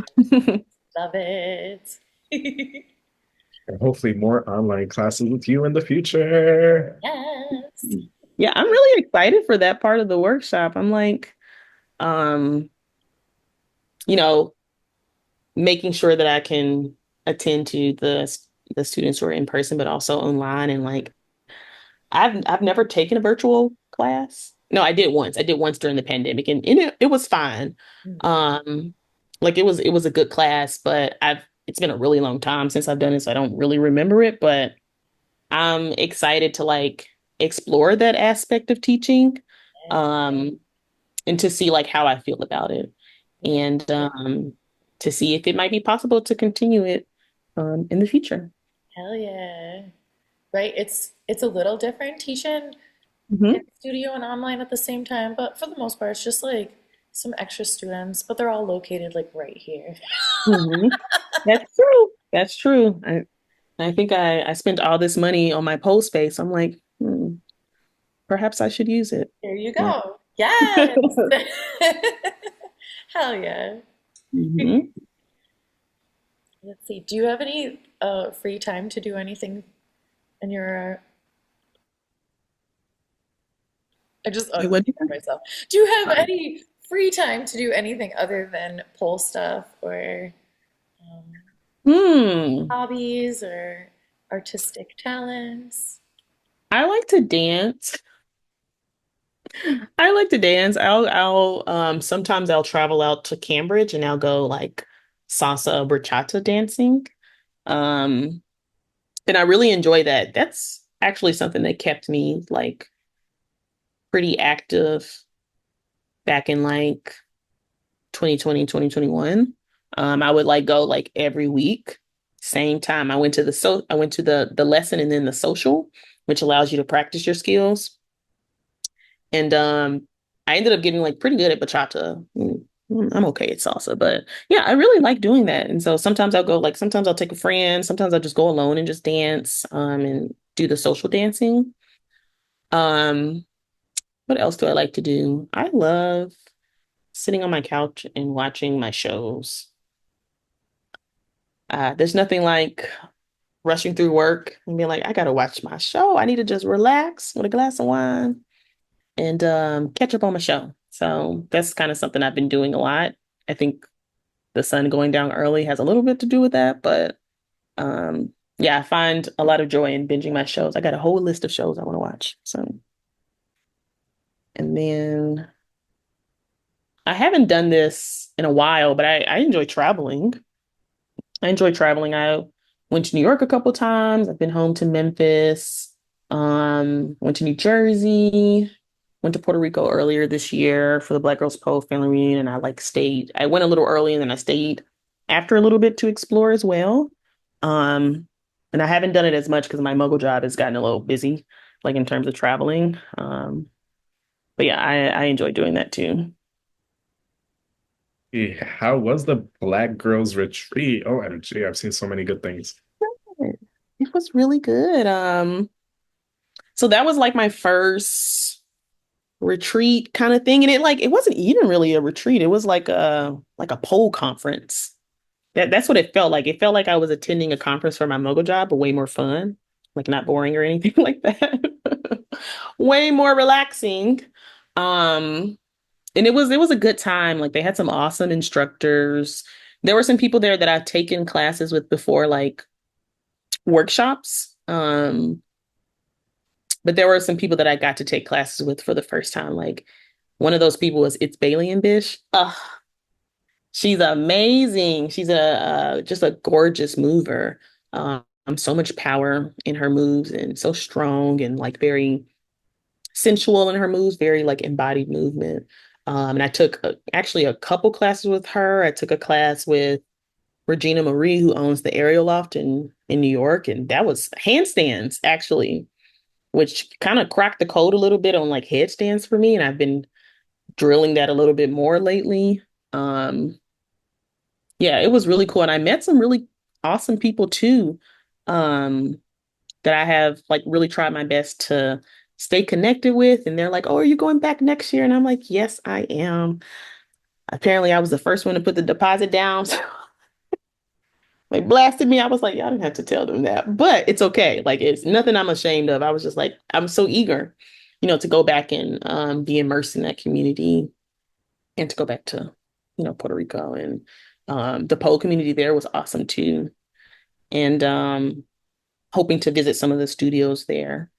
Love it. And hopefully more online classes with you in the future. Yes. Yeah, I'm really excited for that part of the workshop. I'm like, um, you know, making sure that I can attend to the students who are in person, but also online. And like, I've never taken a virtual class. No, I did once. I did once during the pandemic, and it was fine. Um, like it was a good class, but it's been a really long time since I've done it, so I don't really remember it. But I'm excited to like explore that aspect of teaching, um, and to see like how I feel about it. And to see if it might be possible to continue it in the future. Hell yeah. Right? It's a little different teaching in Hmm. studio and online at the same time, but for the most part, it's just like some extra students, but they're all located like right here. Hmm. That's true. That's true. I think I spent all this money on my pole space. I'm like, perhaps I should use it. There you Yeah. go. Yes. Hell yeah. Hmm. Let's see. Do you have any free time to do anything in your I just What? unmuted myself. Do you have Uh, any free time to do anything other than pole stuff or um, hmm. hobbies or artistic talents? I like to dance. I like to dance. I'll sometimes I'll travel out to Cambridge and I'll go like salsa bachata dancing. Um and I really enjoy that. That's actually something that kept me like pretty active back in like 2020, 2021. I would like go like every week, same time. I went to the lesson and then the social, which allows you to practice your skills. And I ended up getting like pretty good at bachata. I'm okay at salsa, but yeah, I really like doing that. And so sometimes I'll go like sometimes I'll take a friend, sometimes I'll just go alone and just dance and do the social dancing. Um what else do I like to do? I love sitting on my couch and watching my shows. There's nothing like rushing through work and being like, I gotta watch my show. I need to just relax with a glass of wine and catch up on my show. So that's kind of something I've been doing a lot. I think the sun going down early has a little bit to do with that, but yeah, I find a lot of joy in binging my shows. I got a whole list of shows I want to watch. So, and then I haven't done this in a while, but I enjoy traveling. I enjoy traveling. I went to New York a couple times. I've been home to Memphis. Went to New Jersey. Went to Puerto Rico earlier this year for the Black Girls Pole family reunion, and I like stayed. I went a little early and then I stayed after a little bit to explore as well. Um, and I haven't done it as much because my muggle job has gotten a little busy, like in terms of traveling. But yeah, I enjoy doing that too. Yeah, how was the Black Girls Retreat? OMG, I've seen so many good things. It was really good. So that was like my first retreat kind of thing. And it wasn't even really a retreat. It was like a pole conference. That's what it felt like. It felt like I was attending a conference for my mogul job, but way more fun. Like not boring or anything like that. Way more relaxing. Um, and it was a good time. Like they had some awesome instructors. There were some people there that I've taken classes with before, like workshops. But there were some people that I got to take classes with for the first time. Like one of those people was It's Bailey and Bish. Ugh, she's amazing. She's a just a gorgeous mover. So much power in her moves and so strong and like very sensual in her moves, very like embodied movement. And I took actually a couple classes with her. I took a class with Regina Marie, who owns the Aerial Loft in New York, and that was handstands actually, which kind of cracked the code a little bit on like headstands for me. And I've been drilling that a little bit more lately. Um, yeah, it was really cool. And I met some really awesome people too, um, that I have like really tried my best to stay connected with. And they're like, oh, are you going back next year? And I'm like, yes, I am. Apparently, I was the first one to put the deposit down. So they blasted me. I was like, y'all didn't have to tell them that, but it's okay. Like, it's nothing I'm ashamed of. I was just like, I'm so eager, to go back and be immersed in that community and to go back to, Puerto Rico. And the pole community there was awesome too. And hoping to visit some of the studios there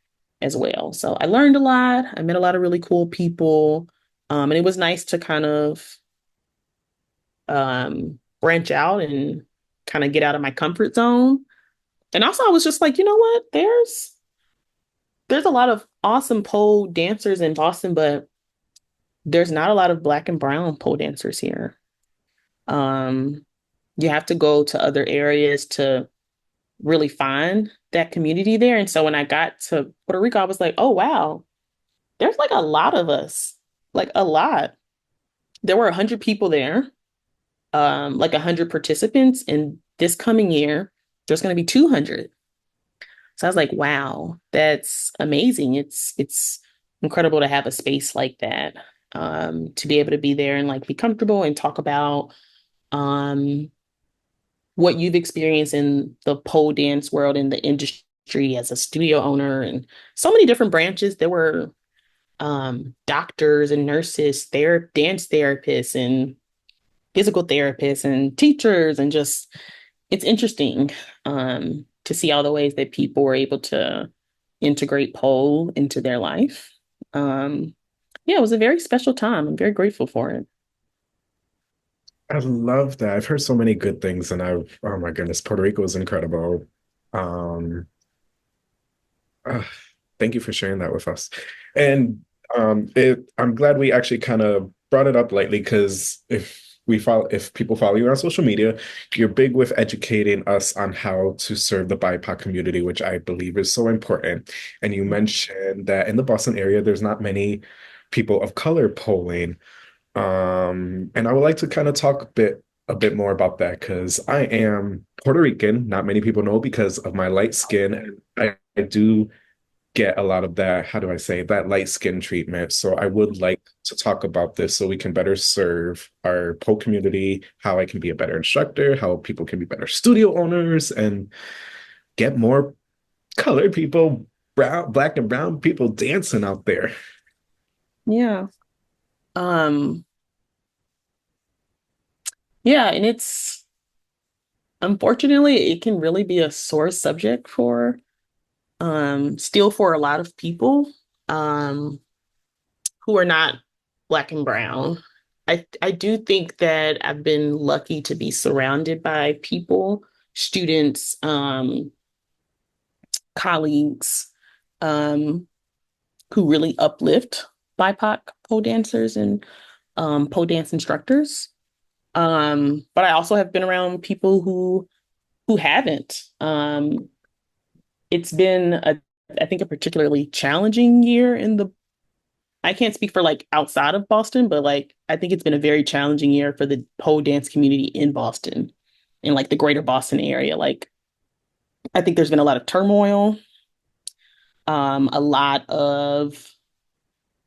as well. So I learned a lot. I met a lot of really cool people. And it was nice to kind of branch out and kind of get out of my comfort zone. And also I was just like, you know what? There's a lot of awesome pole dancers in Boston, but there's not a lot of black and brown pole dancers here. Um, You have to go to other areas to really find that community there. And so when I got to Puerto Rico, I was like, oh, wow, there's like a lot of us, like a lot. There were 100 people there, like 100 participants. And this coming year, there's going to be 200. So I was like, wow, that's amazing. It's incredible to have a space like that, to be able to be there and like be comfortable and talk about um, what you've experienced in the pole dance world in the industry as a studio owner and so many different branches. There were doctors and nurses, dance therapists and physical therapists and teachers, and just it's interesting to see all the ways that people were able to integrate pole into their life. Um, yeah, it was a very special time. I'm very grateful for it. I love that. I've heard so many good things, and oh my goodness, Puerto Rico is incredible. Um, uh, Thank you for sharing that with us. And I'm glad we actually kind of brought it up lightly because if people follow you on social media, you're big with educating us on how to serve the BIPOC community, which I believe is so important. And you mentioned that in the Boston area, there's not many people of color polling. And I would like to kind of talk a bit more about that because I am Puerto Rican. Not many people know because of my light skin. And I do get a lot of that, how do I say, that light skin treatment. So I would like to talk about this so we can better serve our pole community, how I can be a better instructor, how people can be better studio owners, and get more colored people, black and brown people dancing out there. Yeah. Um, yeah, and it's unfortunately it can really be a sore subject for still for a lot of people um who are not black and brown. I do think that I've been lucky to be surrounded by people, students, colleagues, um, who really uplift BIPOC pole dancers and pole dance instructors. But I also have been around people who haven't. It's been I think a particularly challenging year in the I can't speak for like outside of Boston, but like I think it's been a very challenging year for the pole dance community in Boston, in like the greater Boston area. Like I think there's been a lot of turmoil, a lot of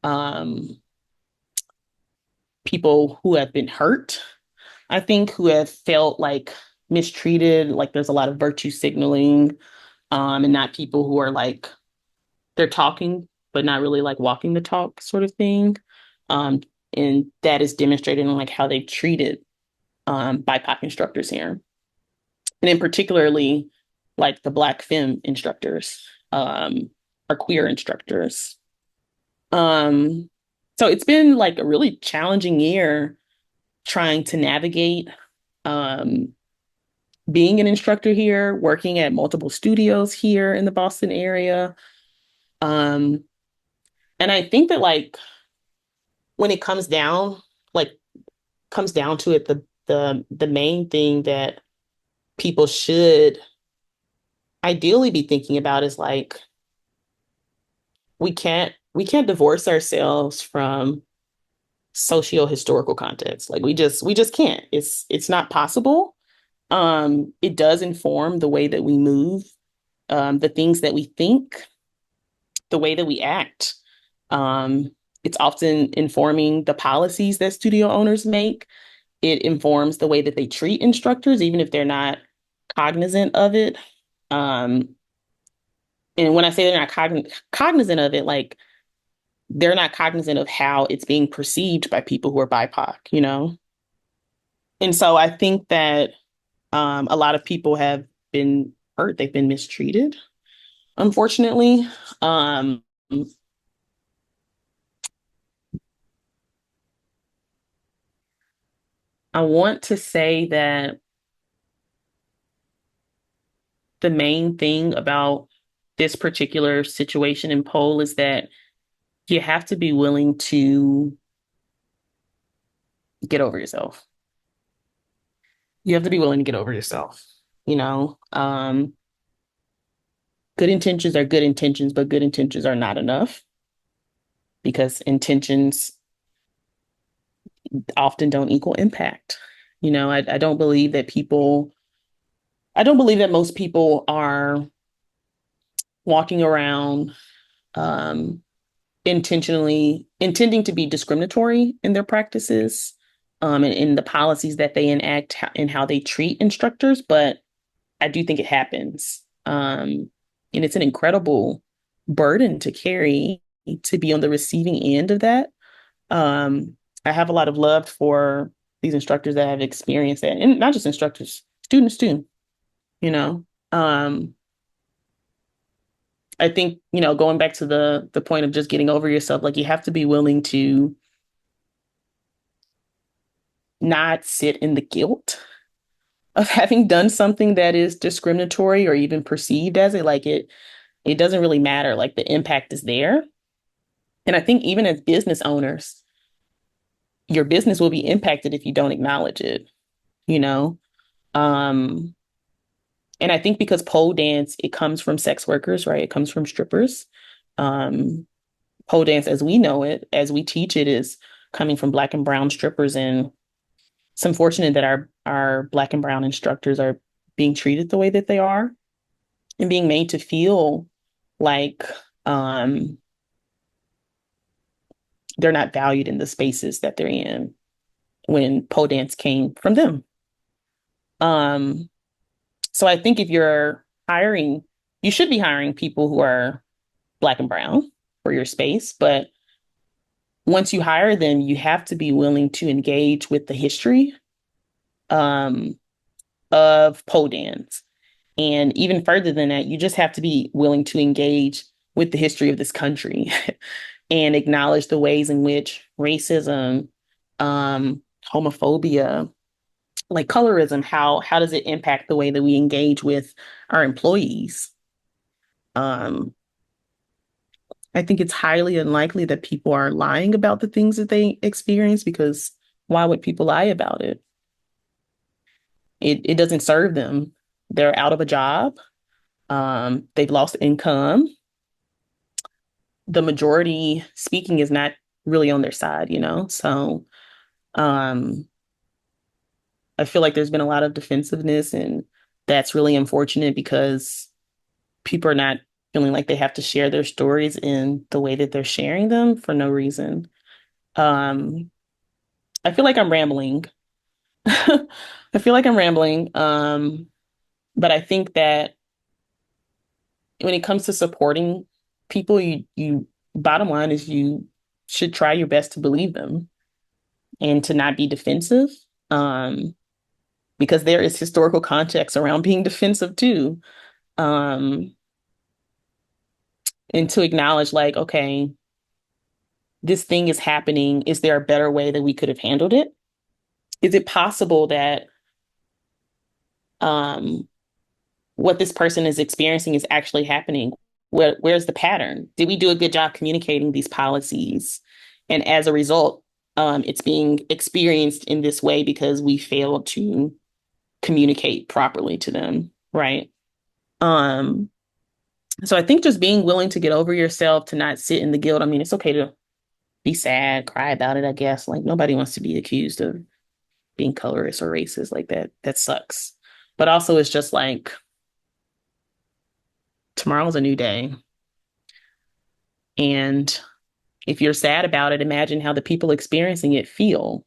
um, people who have been hurt. I think who have felt like mistreated. Like there's a lot of virtue signaling, and not people who are like they're talking but not really like walking the talk sort of thing. Um, and that is demonstrated in like how they treated BIPOC instructors here, and in particularly like the Black femme instructors, or queer instructors. Um, so it's been like a really challenging year trying to navigate um, being an instructor here, working at multiple studios here in the Boston area. Um, and I think that like when it like comes down to it, the main thing that people should ideally be thinking about is like we can't divorce ourselves from socio-historical context. Like we just can't. It's not possible. It does inform the way that we move, the things that we think, the way that we act. Um, it's often informing the policies that studio owners make. It informs the way that they treat instructors, even if they're not cognizant of it. Um, and when I say they're not cognizant of it, like they're not cognizant of how it's being perceived by people who are BIPOC, you know? And so I think that a lot of people have been hurt, they've been mistreated, unfortunately. Um, I want to say that the main thing about this particular situation in pole is that you have to be willing to get over yourself. You have to be willing to get over yourself, you know. Good intentions are good intentions, but good intentions are not enough because intentions often don't equal impact. You know, I don't believe that I don't believe that most people are walking around um, intentionally intending to be discriminatory in their practices, and in the policies that they enact and how they treat instructors. But I do think it happens. And it's an incredible burden to carry to be on the receiving end of that. Um, I have a lot of love for these instructors that have experienced that, and not just instructors, students too, you know. Um, I think, you know, going back to the point of just getting over yourself, like you have to be willing to not sit in the guilt of having done something that is discriminatory or even perceived as it. Like it doesn't really matter. Like the impact is there. And I think even as business owners, your business will be impacted if you don't acknowledge it, you know? Um, and I think because pole dance, it comes from sex workers, right? It comes from strippers. Um, Pole dance as we know it, as we teach it, is coming from Black and brown strippers. And it's unfortunate that our Black and brown instructors are being treated the way that they are and being made to feel like um, they're not valued in the spaces that they're in when pole dance came from them. Um, so I think if you're hiring, you should be hiring people who are Black and brown for your space. But once you hire them, you have to be willing to engage with the history um, of pole dance. And even further than that, you just have to be willing to engage with the history of this country and acknowledge the ways in which racism, homophobia, like colorism, how does it impact the way that we engage with our employees? Um, I think it's highly unlikely that people are lying about the things that they experience because why would people lie about it? It doesn't serve them. They're out of a job. They've lost income. The majority speaking is not really on their side, you know? So um, I feel like there's been a lot of defensiveness, and that's really unfortunate because people are not feeling like they have to share their stories in the way that they're sharing them for no reason. Um, I feel like I'm rambling. I feel like I'm rambling. But I think that when it comes to supporting people, you bottom line is you should try your best to believe them and to not be defensive. Um, because there is historical context around being defensive too. Um, and to acknowledge like, okay, this thing is happening. Is there a better way that we could have handled it? Is it possible that um, what this person is experiencing is actually happening? Where's the pattern? Did we do a good job communicating these policies? And as a result, it's being experienced in this way because we failed to communicate properly to them, right? Um, so I think just being willing to get over yourself, to not sit in the guilt. I mean, it's okay to be sad, cry about it, I guess. Like nobody wants to be accused of being colorist or racist like that. That sucks. But also it's just like tomorrow's a new day. And if you're sad about it, imagine how the people experiencing it feel.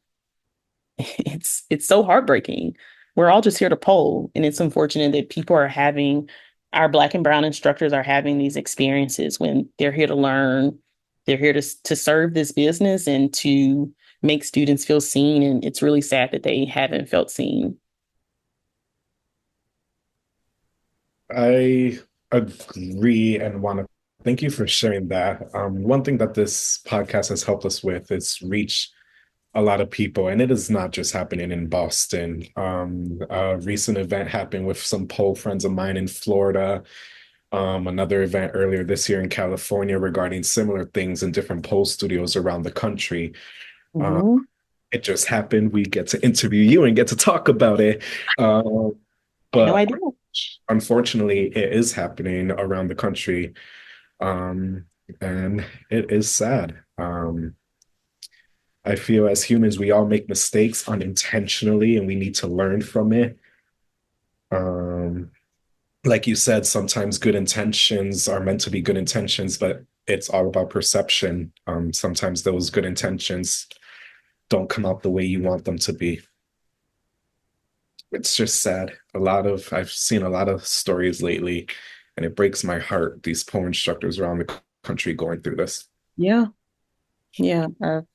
It's so heartbreaking. We're all just here to poll, and it's unfortunate that people are having our Black and brown instructors are having these experiences when they're here to learn. They're here to serve this business and to make students feel seen. And it's really sad that they haven't felt seen. I agree and want to thank you for sharing that. One thing that this podcast has helped us with is reach a lot of people, and it is not just happening in Boston. A recent event happened with some pole friends of mine in Florida. Another event earlier this year in California regarding similar things in different pole studios around the country. Uh, Mhm. it just happened. We get to interview you and get to talk about it. Uh, No but idea. unfortunately, it is happening around the country. Um, and it is sad. I feel as humans, we all make mistakes unintentionally and we need to learn from it. Um, like you said, sometimes good intentions are meant to be good intentions, but it's all about perception. Sometimes those good intentions don't come out the way you want them to be. It's just sad. I've seen a lot of stories lately, and it breaks my heart, these pole instructors around the country going through this. Yeah. Yeah.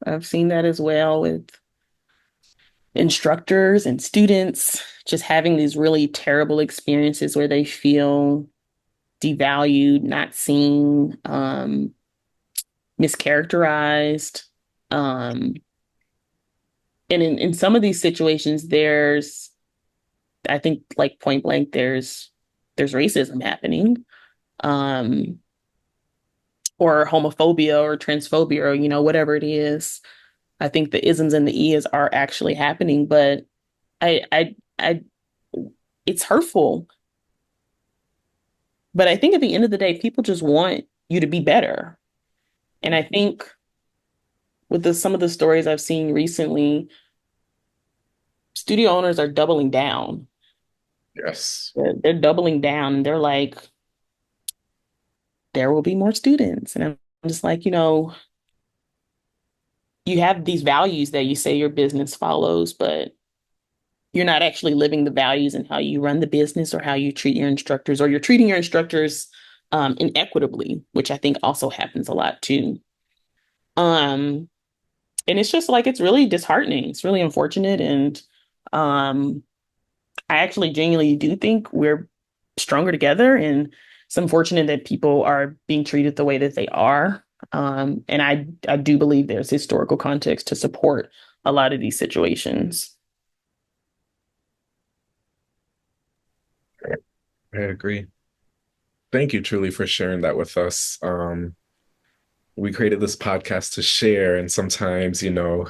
I've seen that as well with instructors and students just having these really terrible experiences where they feel devalued, not seen, mischaracterized. Um, and in some of these situations, I think, like point blank, there's racism happening, um, or homophobia or transphobia, or whatever it is. I think the isms and the e's are actually happening, but I it's hurtful. But I think at the end of the day, people just want you to be better. And I think with some of the stories I've seen recently, studio owners are doubling down. Yes. They're doubling down. They're like, there will be more students. And I'm just like, you have these values that you say your business follows, but you're not actually living the values in how you run the business or how you treat your instructors, or you're treating your instructors inequitably, which I think also happens a lot too. Um, and it's just like, it's really disheartening. It's really unfortunate. And um, I actually genuinely do think we're stronger together. And it's unfortunate that people are being treated the way that they are. And I do believe there's historical context to support a lot of these situations. I agree. Thank you truly for sharing that with us. We created this podcast to share, and sometimes,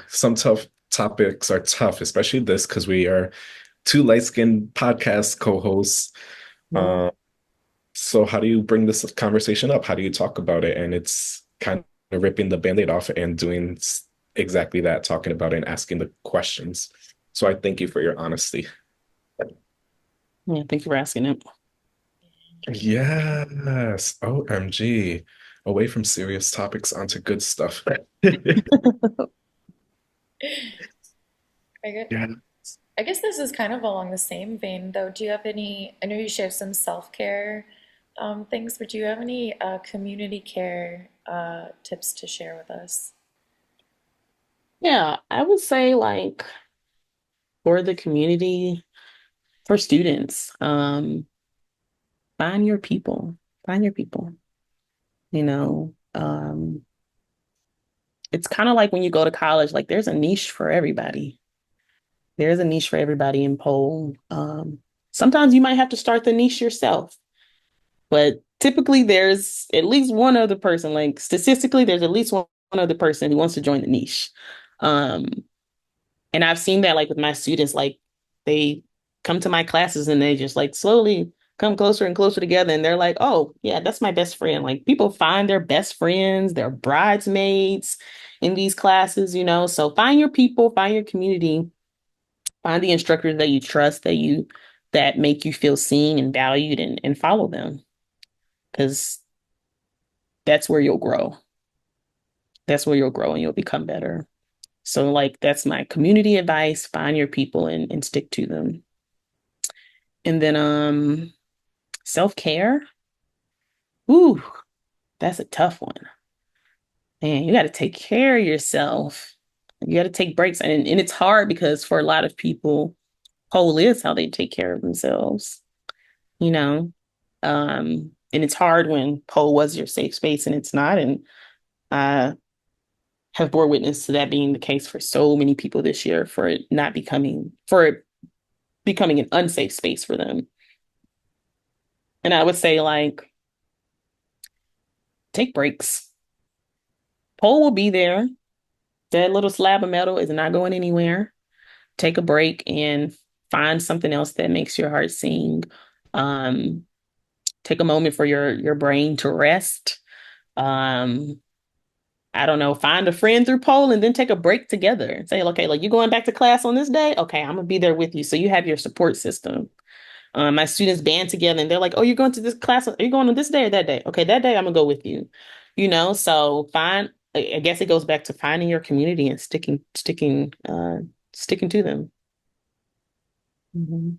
some tough topics are tough, especially this because we are two light-skinned podcast co-hosts. Yeah. Um, so how do you bring this conversation up? How do you talk about it? And it's kind of ripping the band-aid off and doing exactly that, talking about it and asking the questions. So I thank you for your honesty. Yeah, thank you for asking it. Yes. OMG. Away from serious topics onto good stuff. I get, Yeah. I guess this is kind of along the same vein, though. Do you have any, I know you shared some self-care things, but do you have any community care tips to share with us? Yeah, I would say, like, for the community, for students, find your people. Find your people. You know, it's kind of like when you go to college, like there's a niche for everybody. There's a niche for everybody in pole. Sometimes you might have to start the niche yourself, but typically there's at least one other person, like statistically, there's at least one other person who wants to join the niche. Um, And I've seen that, like, with my students, like they come to my classes and they just like slowly come closer and closer together. And they're like, oh, yeah, that's my best friend. Like, people find their best friends, their bridesmaids in these classes. So find your people, find your community, find the instructors that you trust, that make you feel seen and valued, and follow them, because that's where you'll grow. That's where you'll grow and you'll become better. So, like, that's my community advice. Find your people and stick to them. And then self-care. Ooh, that's a tough one. Man, you got to take care of yourself. You got to take breaks. And it's hard because for a lot of people, pole is how they take care of themselves, you know? And it's hard when pole was your safe space and it's not. And I have bore witness to that being the case for so many people this year, for it becoming an unsafe space for them. And I would say, like, take breaks. Pole will be there. That little slab of metal is not going anywhere. Take a break and find something else that makes your heart sing. Um, Take a moment for your brain to rest. Um, I don't know, find a friend through poll and then take a break together and say, okay, like you going back to class on this day? Okay, I'm gonna be there with you. So you have your support system. My students band together and they're like, oh, you're going to this class. Are you going on this day or that day? Okay, that day I'm gonna go with you. So find, I guess it goes back to finding your community and sticking to them. Mhm.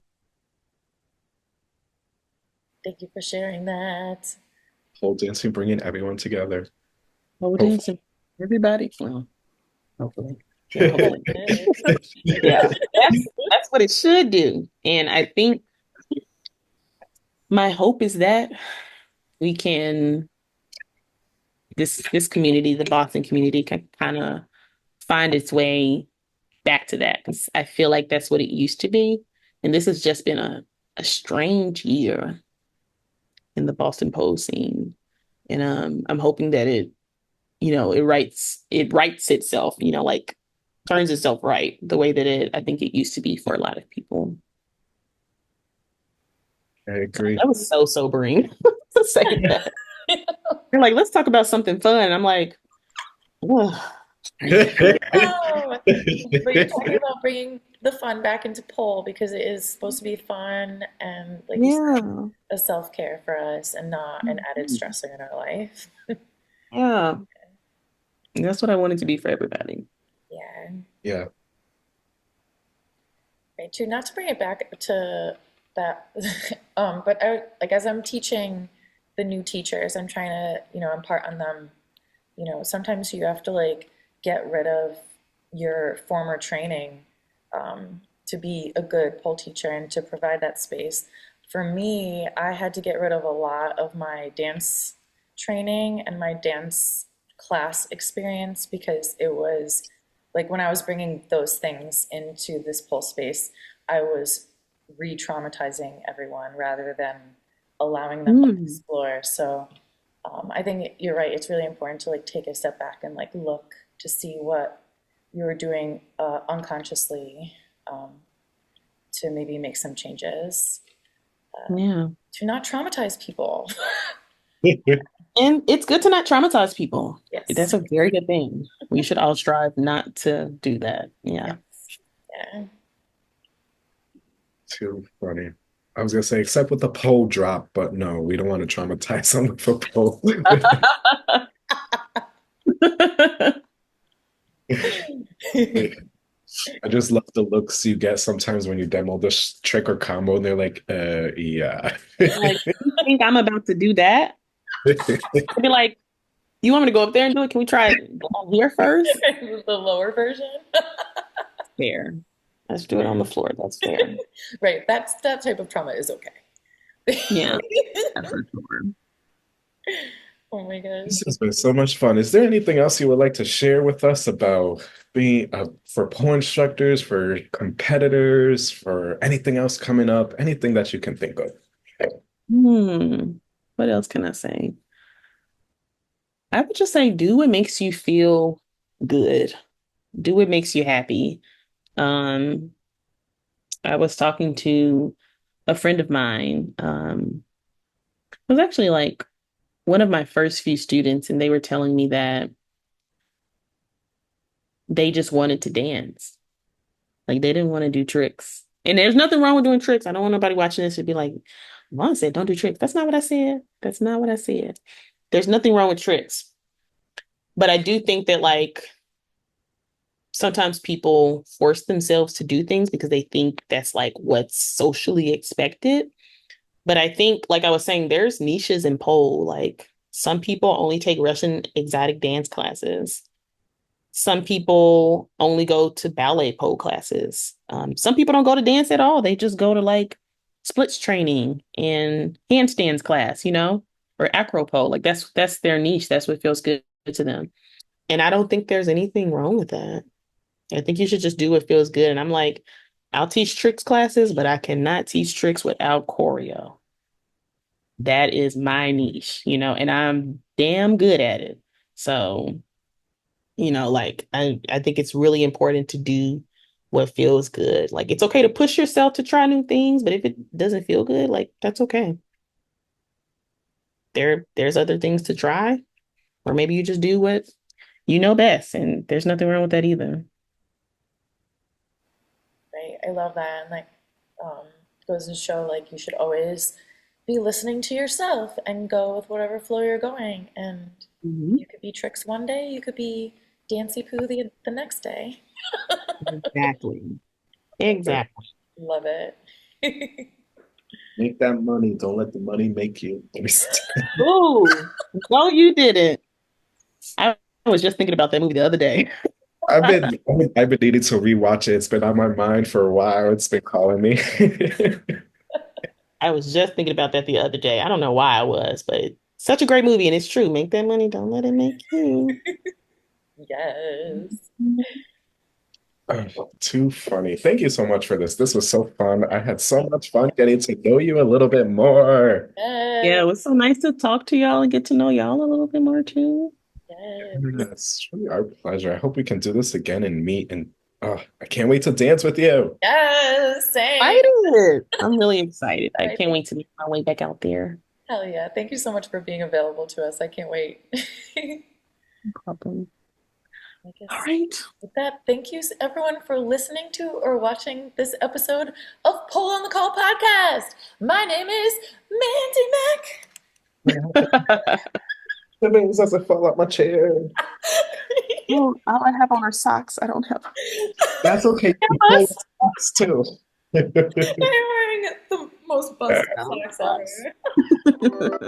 Thank you for sharing that. Pole dancing, bringing everyone together. Pole Hopefully. dancing, everybody. Well, hopefully. Yeah, hopefully. Yeah, that's what it should do. And I think my hope is that we can this community, the Boston community, can kind of find its way back to that because I feel like that's what it used to be. And this has just been a strange year in the Boston pole scene. And I'm hoping that it rights itself, like turns itself right the way that I think it used to be for a lot of people. I agree. That was so sobering to say that. You're like, let's talk about something fun. I'm like, ugh. Oh, but you're talking about bringing the fun back into pole because it is supposed to be fun and, like you said, Yeah. a self-care for us and not an added Mhm. stressor in our life. Yeah. And that's what I wanted to be for everybody. Yeah. Yeah. Right. Too, not to bring it back to that, but like as I'm teaching the new teachers, I'm trying to, impart on them, sometimes you have to like get rid of your former training to be a good pole teacher and to provide that space. For me, I had to get rid of a lot of my dance training and my dance class experience because it was like when I was bringing those things into this pole space, I was re-traumatizing everyone rather than allowing them to Mm. explore. So I think you're right. It's really important to like take a step back and like look to see what you're doing unconsciously um, to maybe make some changes Yeah. to not traumatize people. And it's good to not traumatize people. Yes. That's a very good thing. We should all strive not to do that. Yeah. Yeah. Too funny. I was gonna say, except with the pole drop, but no, we don't want to traumatize someone with a pole. I just love the looks you get sometimes when you demo this trick or combo, and they're like, yeah. Like, you think I'm about to do that? I'd be like, you want me to go up there and do it? Can we try it down here first? The lower version. Fair. Let's do it on the floor. That's fair. Right. That type of trauma is okay. Yeah, that's for sure. Oh my gosh. This has been so much fun. Is there anything else you would like to share with us about being for pole instructors, for competitors, for anything else coming up, anything that you can think of? What else can I say? I would just say do what makes you feel good. Do what makes you happy. Um, I was talking to a friend of mine. It was actually like one of my first few students, and they were telling me that they just wanted to dance. Like they didn't want to do tricks. And there's nothing wrong with doing tricks. I don't want nobody watching this to be like, Mom said, don't do tricks. That's not what I said. That's not what I said. There's nothing wrong with tricks. But I do think that like sometimes people force themselves to do things because they think that's like what's socially expected. But I think, like I was saying, there's niches in pole. Like some people only take Russian exotic dance classes. Some people only go to ballet pole classes. Some people don't go to dance at all. They just go to like splits training and handstands class, or acro pole. Like that's their niche. That's what feels good to them. And I don't think there's anything wrong with that. I think you should just do what feels good. And I'm like, I'll teach tricks classes, but I cannot teach tricks without choreo. That is my niche, and I'm damn good at it. So Like I think it's really important to do what feels good. Like it's okay to push yourself to try new things, but if it doesn't feel good, like that's okay. There's other things to try, or maybe you just do what you know best, and there's nothing wrong with that either. Right. I love that. And like, goes to show like you should always be listening to yourself and go with whatever flow you're going. And Mhm. you could be Trix one day, you could be Dancy Poo the next day. Exactly. Exactly. Love it. Make that money. Don't let the money make you. Ooh, no, you didn't. I was just thinking about that movie the other day. I've been needing to rewatch it. It's been on my mind for a while. It's been calling me. I was just thinking about that the other day. I don't know why I was, but it's such a great movie, and it's true. Make that money, don't let it make you. Yes. Oh, too funny. Thank you so much for this. This was so fun. I had so much fun getting to know you a little bit more. Yeah, Yes. it was so nice to talk to y'all and get to know y'all a little bit more too. Yes. It's really our pleasure. I hope we can do this again and meet. And I can't wait to dance with you. Yes. Same. Excited. I'm really excited. I Right. can't wait to make my way back out there. Hell yeah. Thank you so much for being available to us. I can't wait. No problem. I guess All right. with that, thank you everyone for listening to or watching this episode of Pole on the Call podcast. My name is Mandy Mac. The names as I fall out my chair. Oh, all I have on are socks. I don't have. That's okay. You can pull socks too. I'm wearing the most busted socks ever.